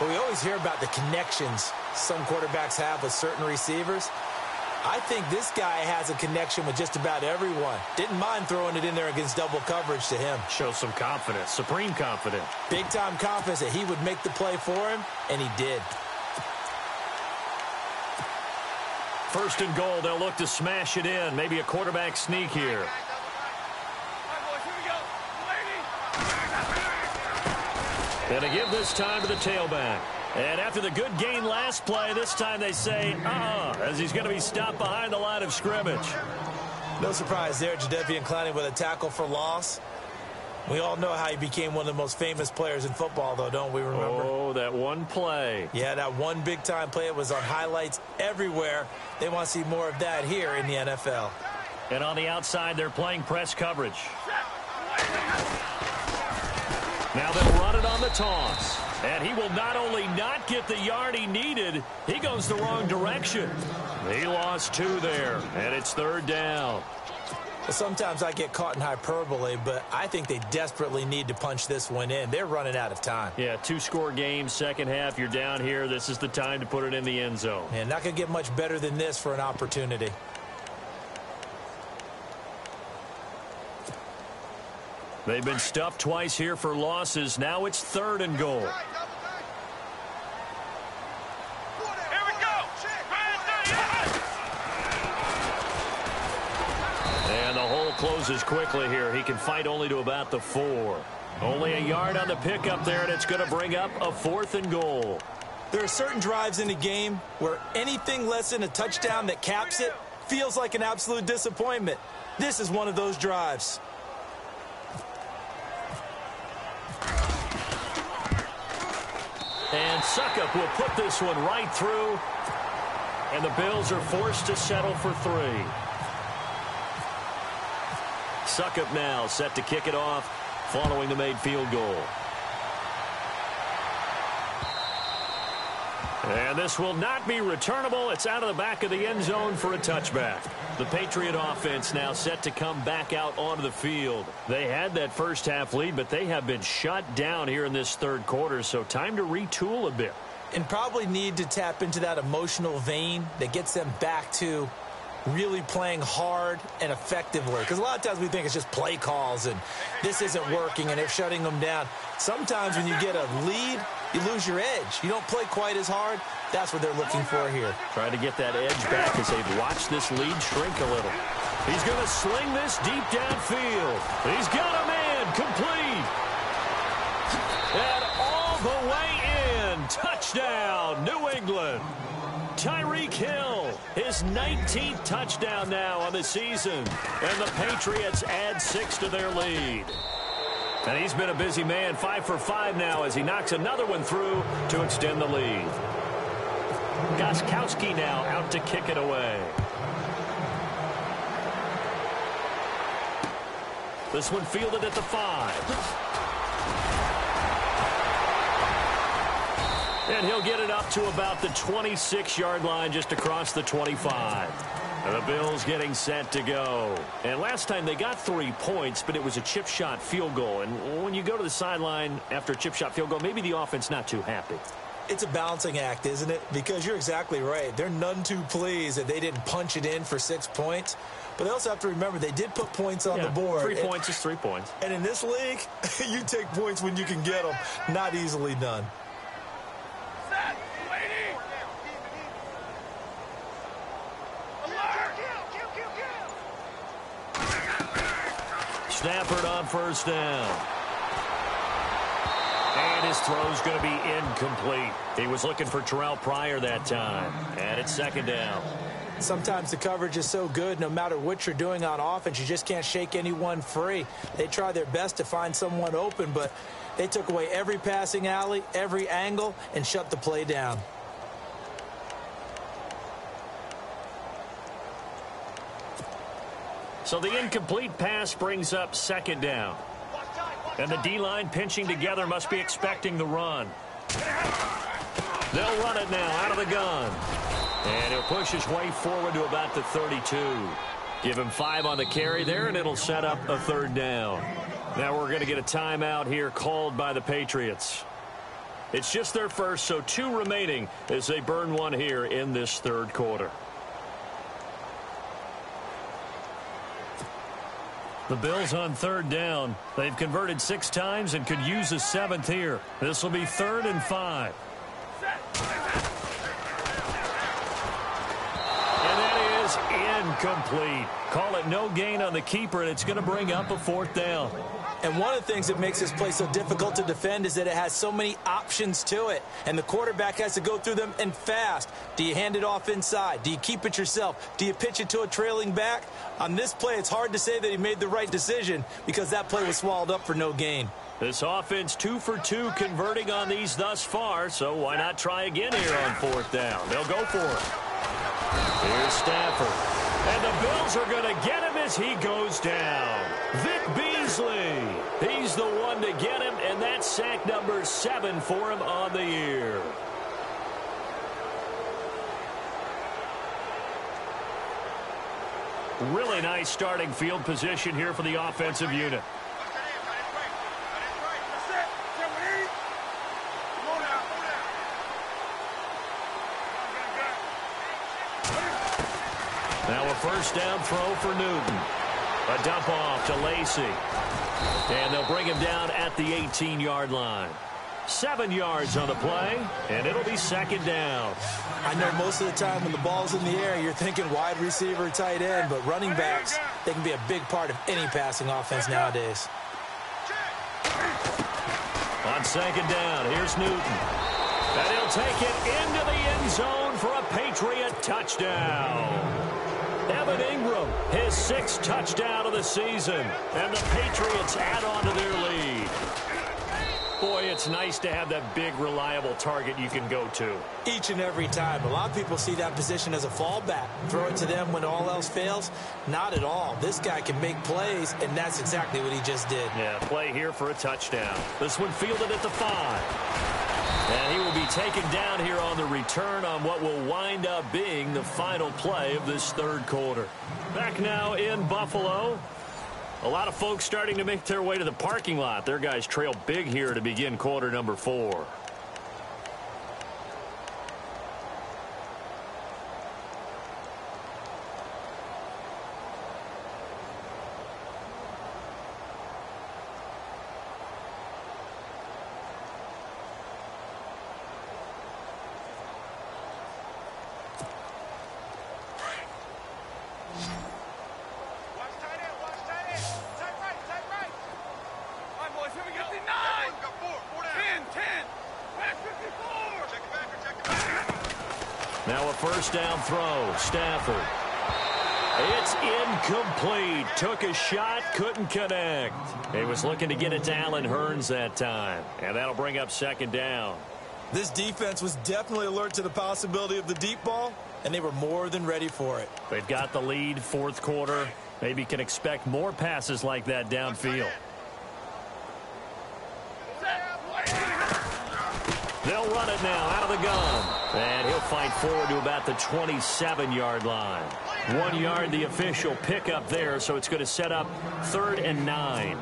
Well, we always hear about the connections some quarterbacks have with certain receivers. I think this guy has a connection with just about everyone. Didn't mind throwing it in there against double coverage to him. Shows some confidence, supreme confidence. Big-time confidence that he would make the play for him, and he did. 1st and goal, they'll look to smash it in. Maybe a quarterback sneak here. And to give this time to the tailback. And after the good gain last play, this time they say, as he's going to be stopped behind the line of scrimmage. No surprise there, Jadeveon Clowney with a tackle for loss. We all know how he became one of the most famous players in football, though, don't we remember? Oh, that one play. Yeah, that one big-time play. It was on highlights everywhere. They want to see more of that here in the NFL. And on the outside, they're playing press coverage. Now they'll run it on the toss. And he will not only not get the yard he needed, he goes the wrong direction. He lost 2 there, and it's 3rd down. Well, sometimes I get caught in hyperbole, but I think they desperately need to punch this one in. They're running out of time. Yeah, 2-score game, second half. You're down here. This is the time to put it in the end zone. And not going to get much better than this for an opportunity. They've been stuffed twice here for losses. Now it's 3rd and goal. And the hole closes quickly here. He can fight only to about the 4. Only a yard on the pickup there, and it's going to bring up a 4th and goal. There are certain drives in a game where anything less than a touchdown that caps it feels like an absolute disappointment. This is one of those drives. And Suckup will put this one right through. And the Bills are forced to settle for 3. Suckup now set to kick it off following the made field goal. And this will not be returnable. It's out of the back of the end zone for a touchback. The Patriot offense now set to come back out onto the field. They had that first half lead, but they have been shut down here in this third quarter, so time to retool a bit. And probably need to tap into that emotional vein that gets them back to really playing hard and effectively. Because a lot of times we think it's just play calls and this isn't working and it's shutting them down. Sometimes when you get a lead, you lose your edge. You don't play quite as hard. That's what they're looking for here. Trying to get that edge back as they've watched this lead shrink a little. He's going to sling this deep downfield. He's got a man complete. And all the way in. Touchdown, New England. Tyreek Hill, his 19th touchdown now on the season. And the Patriots add 6 to their lead. And he's been a busy man, 5 for 5 now as he knocks another one through to extend the lead. Gostkowski now out to kick it away. This one fielded at the 5. And he'll get it up to about the 26-yard line just across the 25. And the Bills getting set to go. And last time they got 3 points, but it was a chip shot field goal. And when you go to the sideline after a chip shot field goal, maybe the offense not too happy. It's a balancing act, isn't it? Because you're exactly right. They're none too pleased that they didn't punch it in for 6 points. But they also have to remember they did put points on the board. 3 points is 3 points. And in this league, you take points when you can get them. Not easily done. Stafford on first down. And his throw's going to be incomplete. He was looking for Terrell Pryor that time. And it's second down. Sometimes the coverage is so good, no matter what you're doing on offense, you just can't shake anyone free. They try their best to find someone open, but they took away every passing alley, every angle, and shut the play down. So the incomplete pass brings up second down. And the D-line pinching together must be expecting the run. They'll run it now out of the gun. And he'll push his way forward to about the 32. Give him 5 on the carry there, and it'll set up a third down. Now we're going to get a timeout here called by the Patriots. It's just their first, so 2 remaining as they burn one here in this third quarter. The Bills on third down. They've converted 6 times and could use a 7th here. This will be 3rd and 5. And that is incomplete. Call it no gain on the keeper, and it's going to bring up a 4th down. And one of the things that makes this play so difficult to defend is that it has so many options to it. And the quarterback has to go through them and fast. Do you hand it off inside? Do you keep it yourself? Do you pitch it to a trailing back? On this play, it's hard to say that he made the right decision because that play was swallowed up for no gain. This offense 2 for 2 converting on these thus far, so why not try again here on 4th down? They'll go for it. Here's Stafford. And the Bills are going to get him as he goes down. Vic Beasley. He's the one to get him, and that's sack number 7 for him on the year. Really nice starting field position here for the offensive unit. Now a first down throw for Newton. A dump off to Lacy. And they'll bring him down at the 18-yard line. 7 yards on the play, and it'll be second down. I know most of the time when the ball's in the air, you're thinking wide receiver, tight end, but running backs, they can be a big part of any passing offense nowadays. On second down, here's Newton. And he'll take it into the end zone for a Patriot touchdown. Evan Ingram, his 6th touchdown of the season. And the Patriots add on to their lead. Boy, it's nice to have that big, reliable target you can go to. Each and every time. A lot of people see that position as a fallback. Throw it to them when all else fails. Not at all. This guy can make plays, and that's exactly what he just did. Yeah, play here for a touchdown. This one fielded at the 5. And he will be taken down here on the return on what will wind up being the final play of this third quarter. Back now in Buffalo. A lot of folks starting to make their way to the parking lot. Their guys trail big here to begin quarter number 4. Now a first down throw. Stafford. It's incomplete. Took a shot, couldn't connect. He was looking to get it to Allen Hurns that time. And that'll bring up second down. This defense was definitely alert to the possibility of the deep ball, and they were more than ready for it. They've got the lead, fourth quarter. Maybe can expect more passes like that downfield. They'll run it now out of the gun. And he'll fight forward to about the 27-yard line. 1 yard, the official pickup there, so it's going to set up 3rd and 9.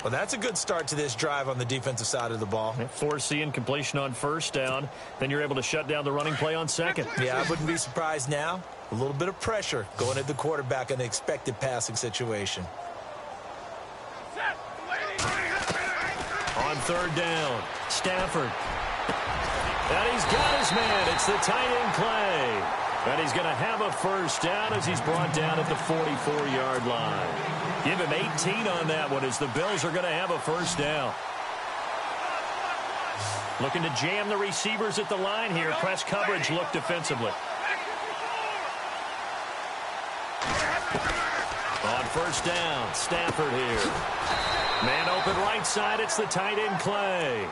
Well, that's a good start to this drive on the defensive side of the ball. Force the incompletion on first down. Then you're able to shut down the running play on second. Yeah, I wouldn't be surprised now. A little bit of pressure going at the quarterback in the expected passing situation. On 3rd down, Stafford. And he's got his man. It's the tight end Clay. And he's going to have a first down as he's brought down at the 44-yard line. Give him 18 on that one as the Bills are going to have a first down. Looking to jam the receivers at the line here. Press coverage look defensively. On first down, Stafford here. Man open right side. It's the tight end Clay.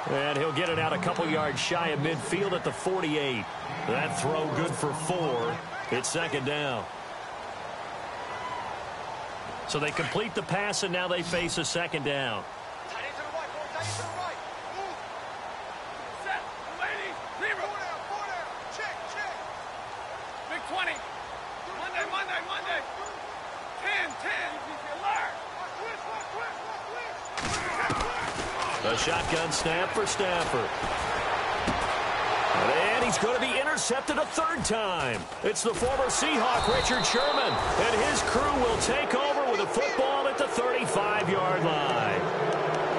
And he'll get it out a couple yards shy of midfield at the 48. That throw good for 4. It's second down. So they complete the pass, and now they face a second down. Big 20. Monday. 10. A shotgun snap for Stafford. And he's going to be intercepted a 3rd time. It's the former Seahawk, Richard Sherman. And his crew will take over with a football at the 35-yard line.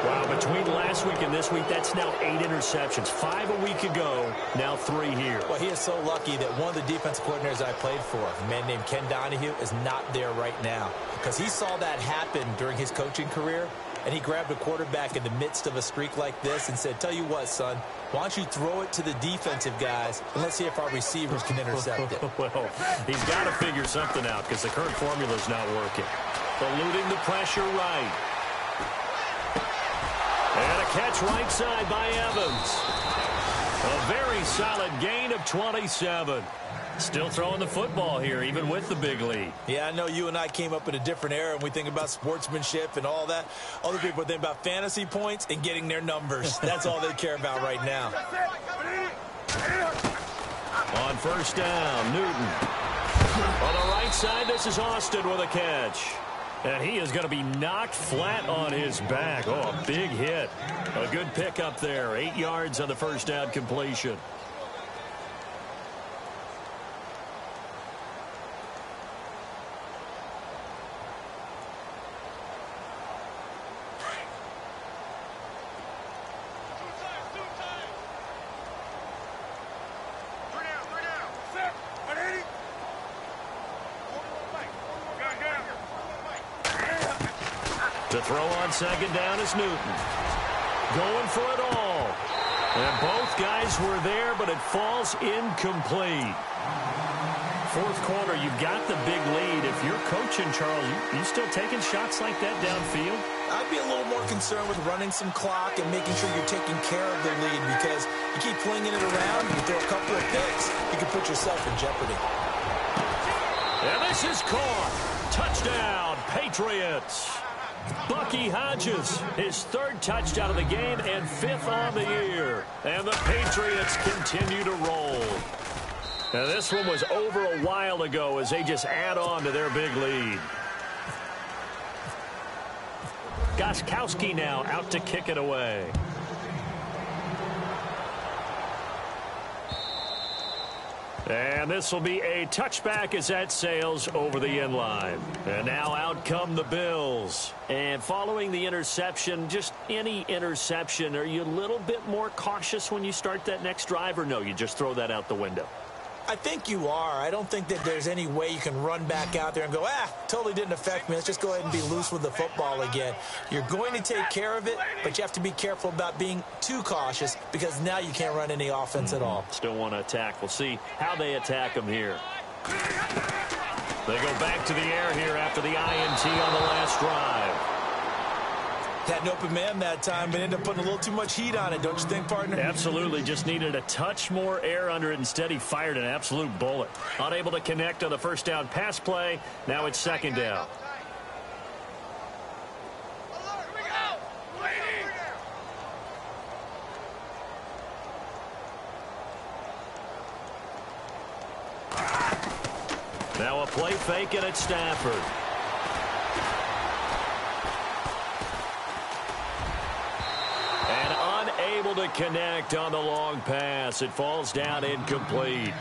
Wow, between last week and this week, that's now 8 interceptions. 5 a week ago, now 3 here. Well, he is so lucky that one of the defensive coordinators I played for, a man named Ken Donahue, is not there right now. Because he saw that happen during his coaching career. And he grabbed a quarterback in the midst of a streak like this and said, tell you what, son, why don't you throw it to the defensive guys, and let's see if our receivers can intercept it. Well, he's got to figure something out because the current formula is not working. Eluding the pressure right. And a catch right side by Evans. A very solid gain of 27. Still throwing the football here, even with the big lead. Yeah, I know you and I came up in a different era, and we think about sportsmanship and all that. Other people think about fantasy points and getting their numbers. That's all they care about right now. On first down, Newton. On the right side, this is Austin with a catch. And he is going to be knocked flat on his back. Oh, a big hit. A good pickup there. 8 yards on the first down completion. To throw on second down is Newton. Going for it all. And both guys were there, but it falls incomplete. Fourth quarter, you've got the big lead. If you're coaching, Charles, you still taking shots like that downfield? I'd be a little more concerned with running some clock and making sure you're taking care of the lead, because you keep flinging it around, you throw a couple of picks, you can put yourself in jeopardy. And this is caught. Touchdown, Patriots. Bucky Hodges, his 3rd touchdown of the game and 5th on the year. And the Patriots continue to roll. Now this one was over a while ago as they just add on to their big lead. Gostkowski now out to kick it away. And this will be a touchback as that sails over the end line. And now out come the Bills. And following the interception, just any interception, are you a little bit more cautious when you start that next drive, or no, you just throw that out the window? I think you are. I don't think that there's any way you can run back out there and go, totally didn't affect me. Let's just go ahead and be loose with the football again. You're going to take care of it, but you have to be careful about being too cautious because now you can't run any offense at all. Still want to attack. We'll see how they attack them here. They go back to the air here after the INT on the last drive. Had an open man that time, but ended up putting a little too much heat on it, don't you think, partner? Absolutely. Just needed a touch more air under it. Instead, he fired an absolute bullet. Unable to connect on the first down pass play. Now it's 2nd down. Now a play fake, and it's Stafford. Able to connect on the long pass. It falls down incomplete.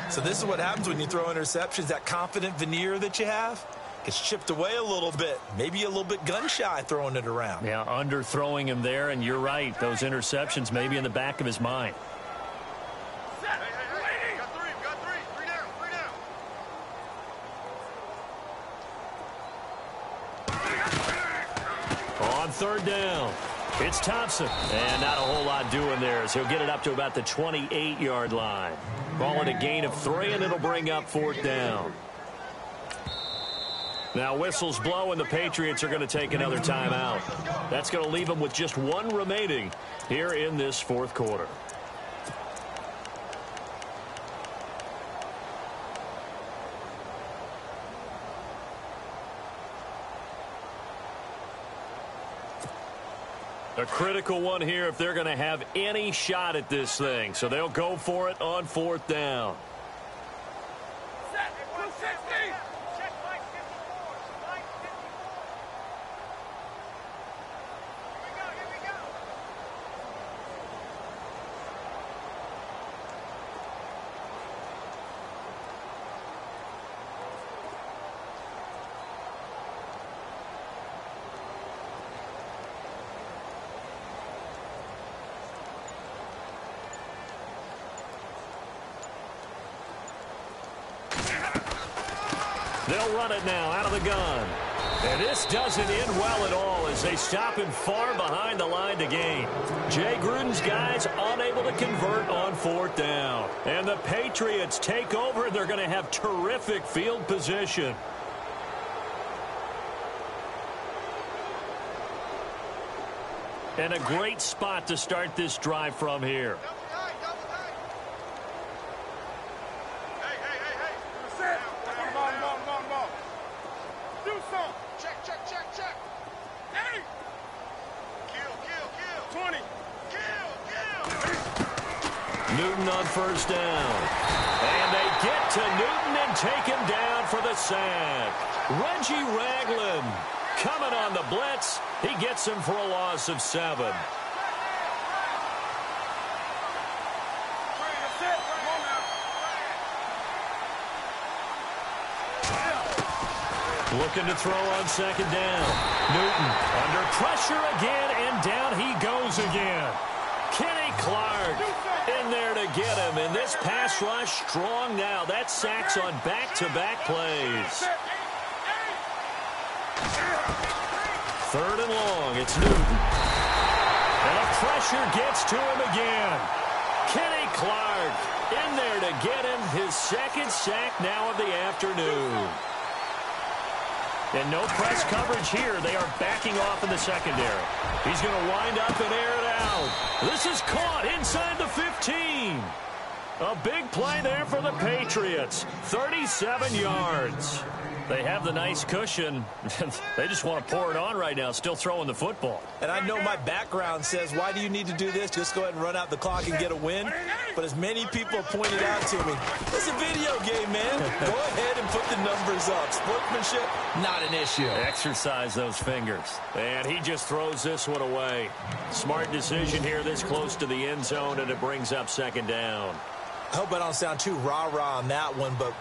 So this is what happens when you throw interceptions. That confident veneer that you have gets chipped away a little bit. Maybe a little bit gun-shy throwing it around. Yeah, underthrowing him there, and you're right. Those interceptions may be in the back of his mind. On 3rd down. It's Thompson, and not a whole lot doing there as he'll get it up to about the 28-yard line. Call it a gain of 3, and it'll bring up 4th down. Now whistles blow, and the Patriots are going to take another timeout. That's going to leave them with just 1 remaining here in this 4th quarter. A critical one here if they're going to have any shot at this thing. So they'll go for it on 4th down. They'll run it now out of the gun. And this doesn't end well at all as they stop him far behind the line to gain. Jay Gruden's guys unable to convert on 4th down. And the Patriots take over, and they're going to have terrific field position. And a great spot to start this drive from here. Newton on 1st down. And they get to Newton and take him down for the sack. Reggie Ragland coming on the blitz. He gets him for a loss of 7. Looking to throw on 2nd down. Newton under pressure again, and down he goes again. Kenny Clark in there to get him, and this pass rush strong now. That sacks on back-to-back plays. 3rd and long, it's Newton. And a pressure gets to him again. Kenny Clark in there to get him his 2nd sack now of the afternoon. And no press coverage here. They are backing off in the secondary. He's going to wind up and air it out. This is caught inside the 15. A big play there for the Patriots. 37 yards. They have the nice cushion. They just want to pour it on right now, still throwing the football. And I know my background says, why do you need to do this? Just go ahead and run out the clock and get a win. But as many people have pointed out to me, it's a video game, man. Go ahead and put the numbers up. Sportsmanship, not an issue. Exercise those fingers. And he just throws this one away. Smart decision here this close to the end zone, and it brings up second down. I hope I don't sound too rah-rah on that one, but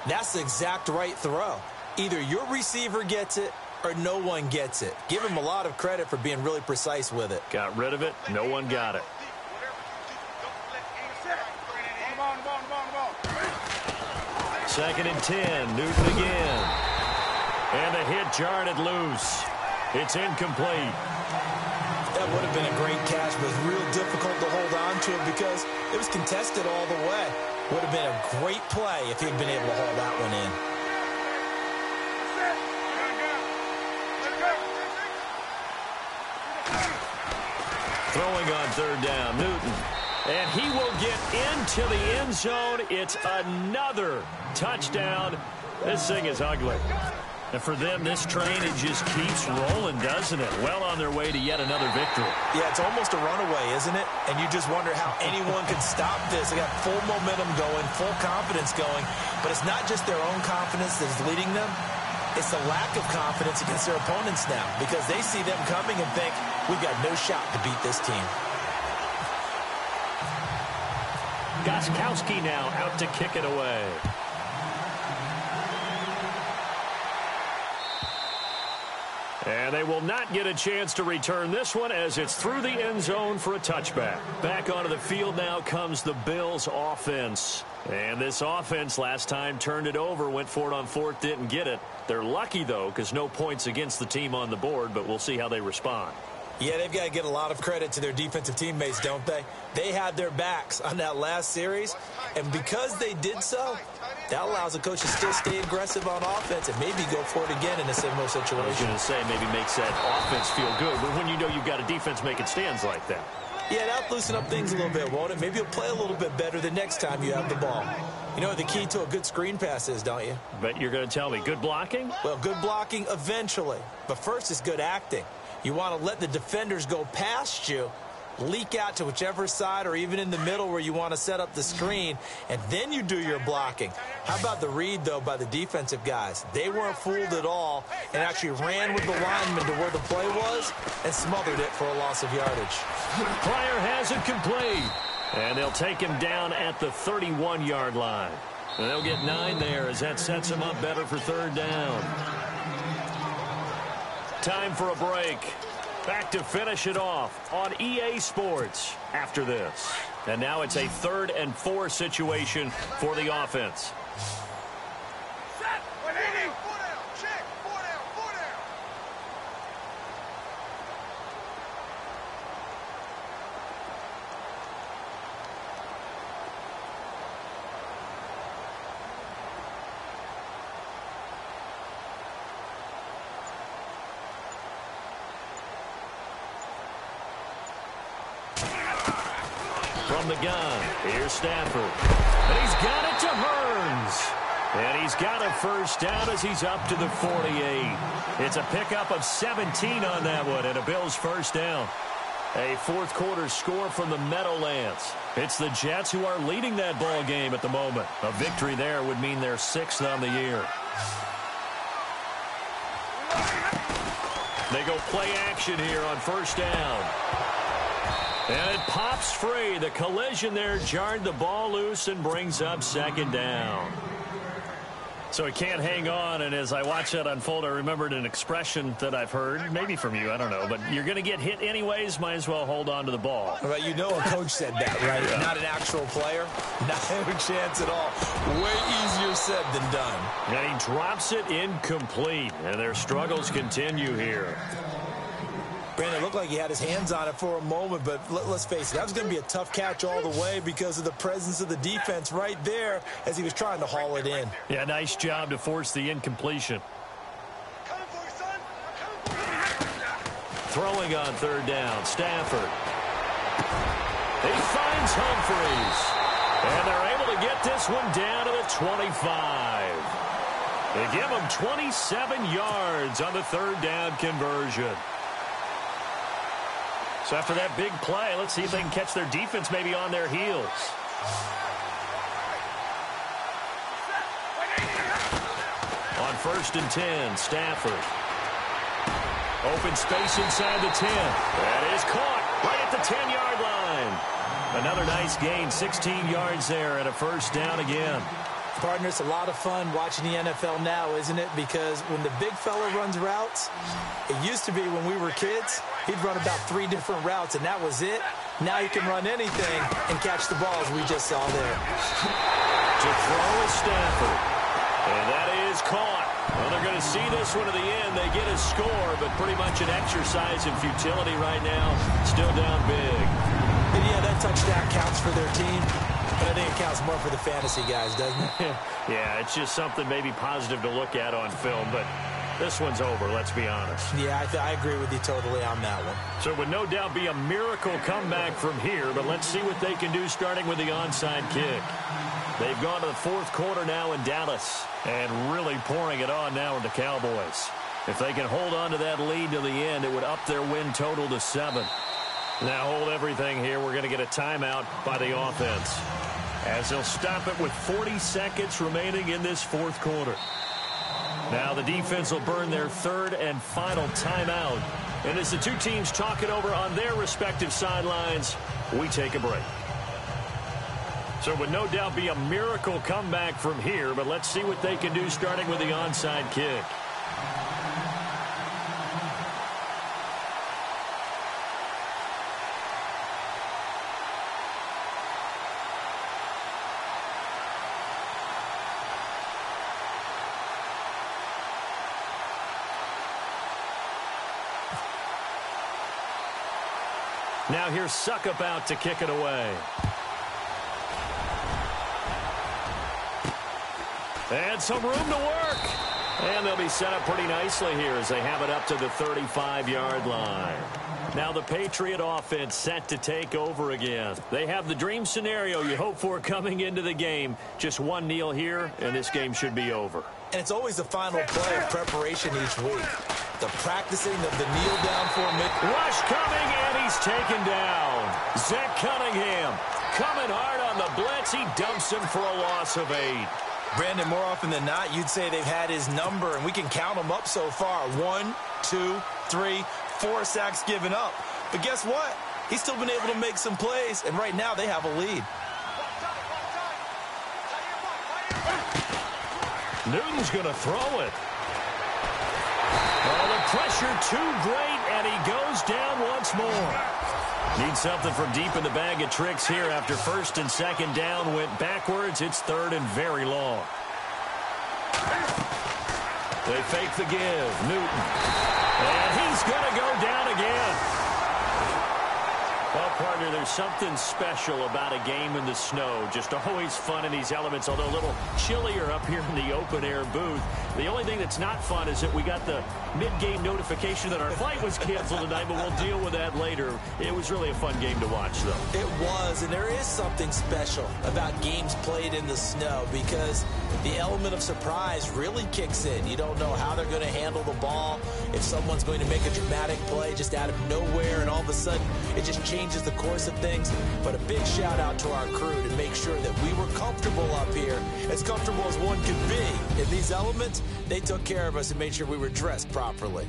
that's the exact right throw. Either your receiver gets it or no one gets it. Give him a lot of credit for being really precise with it. Got rid of it. No one got it. Second and 10. Newton again. And the hit jarred it loose. It's incomplete. That would have been a great catch, but it's real difficult to hold on to it because it was contested all the way. Would have been a great play if he'd been able to hold that one in. Throwing on third down, Newton. And he will get into the end zone. It's another touchdown. This thing is ugly. And for them, this train, it just keeps rolling, doesn't it? Well on their way to yet another victory. Yeah, it's almost a runaway, isn't it? And you just wonder how anyone could stop this. They got full momentum going, full confidence going. But it's not just their own confidence that's leading them. It's the lack of confidence against their opponents now because they see them coming and think, we've got no shot to beat this team. Gostkowski now out to kick it away. And they will not get a chance to return this one as it's through the end zone for a touchback. Back onto the field now comes the Bills offense. And this offense last time turned it over, went for it on fourth, didn't get it. They're lucky, though, because no points against the team on the board, but we'll see how they respond. Yeah, they've got to get a lot of credit to their defensive teammates, don't they? They had their backs on that last series, and because they did so, that allows the coach to still stay aggressive on offense and maybe go for it again in a similar situation. I was going to say maybe makes that offense feel good, but when you know you've got a defense making stands like that. Yeah, that'll loosen up things a little bit, won't it? Maybe you'll play a little bit better the next time you have the ball. You know what the key to a good screen pass is, don't you? But you're going to tell me, good blocking? Well, good blocking eventually. But first is good acting. You want to let the defenders go past you, leak out to whichever side or even in the middle where you want to set up the screen, and then you do your blocking. How about the read, though, by the defensive guys? They weren't fooled at all and actually ran with the lineman to where the play was and smothered it for a loss of yardage. Pryor has it complete, and they'll take him down at the 31-yard line. And they'll get 9 there as that sets him up better for third down. Time for a break. Back to finish it off on EA Sports after this. And now it's a 3rd and 4 situation for the offense. Set. 180. 4 down. Check. 4 down. 4 down. From the gun, here's Stafford. And he's got it to Hearns. And he's got a first down as he's up to the 48. It's a pickup of 17 on that one and a Bills first down. A fourth quarter score from the Meadowlands. It's the Jets who are leading that ball game at the moment. A victory there would mean they're 6th on the year. They go play action here on first down. And it pops free. The collision there jarred the ball loose and brings up second down. So he can't hang on, and as I watch that unfold, I remembered an expression that I've heard, maybe from you, I don't know, but you're going to get hit anyways, might as well hold on to the ball. Right, you know a coach said that, right? Yeah. Not an actual player. Not a chance at all. Way easier said than done. And he drops it incomplete, and their struggles continue here. Brandon, it looked like he had his hands on it for a moment, but let's face it, that was going to be a tough catch all the way because of the presence of the defense right there as he was trying to haul it in. Yeah, nice job to force the incompletion. Throwing on third down, Stafford. He finds Humphries. And they're able to get this one down to the 25. They give them 27 yards on the third down conversion. So after that big play, let's see if they can catch their defense maybe on their heels. On 1st and 10, Stafford. Open space inside the 10. That is caught right at the 10-yard line. Another nice gain, 16 yards there, and a first down again. Partner, it's a lot of fun watching the NFL now, isn't it? Because when the big fella runs routes, it used to be when we were kids, he'd run about 3 different routes, and that was it. Now he can run anything and catch the balls we just saw there. To throw is Stafford. And that is caught. Well, they're going to see this one to the end. They get a score, but pretty much an exercise in futility right now. Still down big. And yeah, that touchdown counts for their team. But I think it counts more for the fantasy guys, doesn't it? Yeah, it's just something maybe positive to look at on film, but this one's over, let's be honest. Yeah, I agree with you totally on that one. So it would no doubt be a miracle comeback from here, but let's see what they can do starting with the onside kick. They've gone to the fourth quarter now in Dallas and really pouring it on now in the Cowboys. If they can hold on to that lead to the end, it would up their win total to 7. Now hold everything here. We're going to get a timeout by the offense, as they'll stop it with 40 seconds remaining in this fourth quarter. Now the defense will burn their third and final timeout. And as the two teams talk it over on their respective sidelines, we take a break. So it would no doubt be a miracle comeback from here, but let's see what they can do starting with the onside kick. Now here's Suckup out to kick it away. And some room to work. And they'll be set up pretty nicely here as they have it up to the 35-yard line. Now the Patriot offense set to take over again. They have the dream scenario you hope for coming into the game. Just one kneel here, and this game should be over. And it's always the final play of preparation each week. The practicing of the kneel-down formation. Rush coming, and he's taken down. Zach Cunningham coming hard on the blitz. He dumps him for a loss of 8. Brandon, more often than not, you'd say they've had his number, and we can count them up so far. 1, 2, 3, 4 sacks given up. But guess what? He's still been able to make some plays, and right now they have a lead. Newton's going to throw it. Oh, the pressure too great, and he goes down once more. Needs something from deep in the bag of tricks here after first and second down went backwards. It's third and very long. They fake the give. Newton. And he's going to go down again. Well, partner, there's something special about a game in the snow. Just always fun in these elements, although a little chillier up here in the open-air booth. The only thing that's not fun is that we got the mid-game notification that our flight was canceled tonight, but we'll deal with that later. It was really a fun game to watch, though. It was, and there is something special about games played in the snow because the element of surprise really kicks in. You don't know how they're going to handle the ball, if someone's going to make a dramatic play just out of nowhere, and all of a sudden it just changes the course of things. But a big shout out to our crew to make sure that we were comfortable up here, as comfortable as one could be. In these elements, they took care of us and made sure we were dressed properly.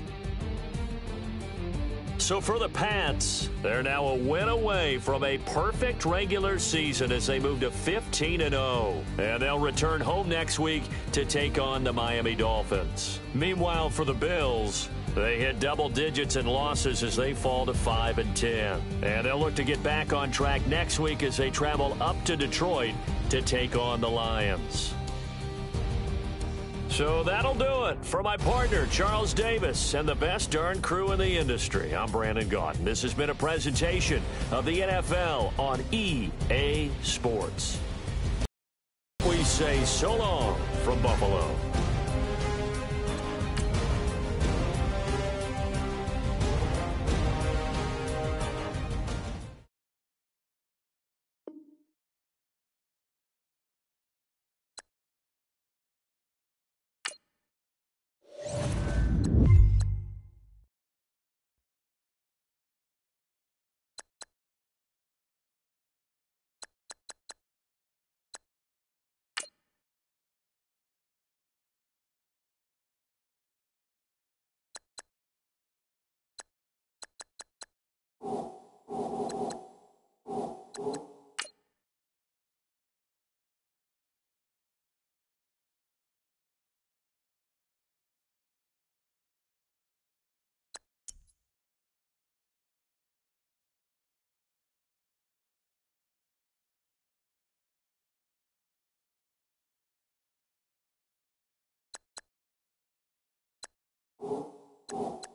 So for the Pats, they're now a win away from a perfect regular season as they move to 15-0. And they'll return home next week to take on the Miami Dolphins. Meanwhile, for the Bills, they hit double digits in losses as they fall to 5-10. And they'll look to get back on track next week as they travel up to Detroit to take on the Lions. So that'll do it for my partner, Charles Davis, and the best darn crew in the industry. I'm Brandon Gaudin. This has been a presentation of the NFL on EA Sports. We say so long from Buffalo. Set.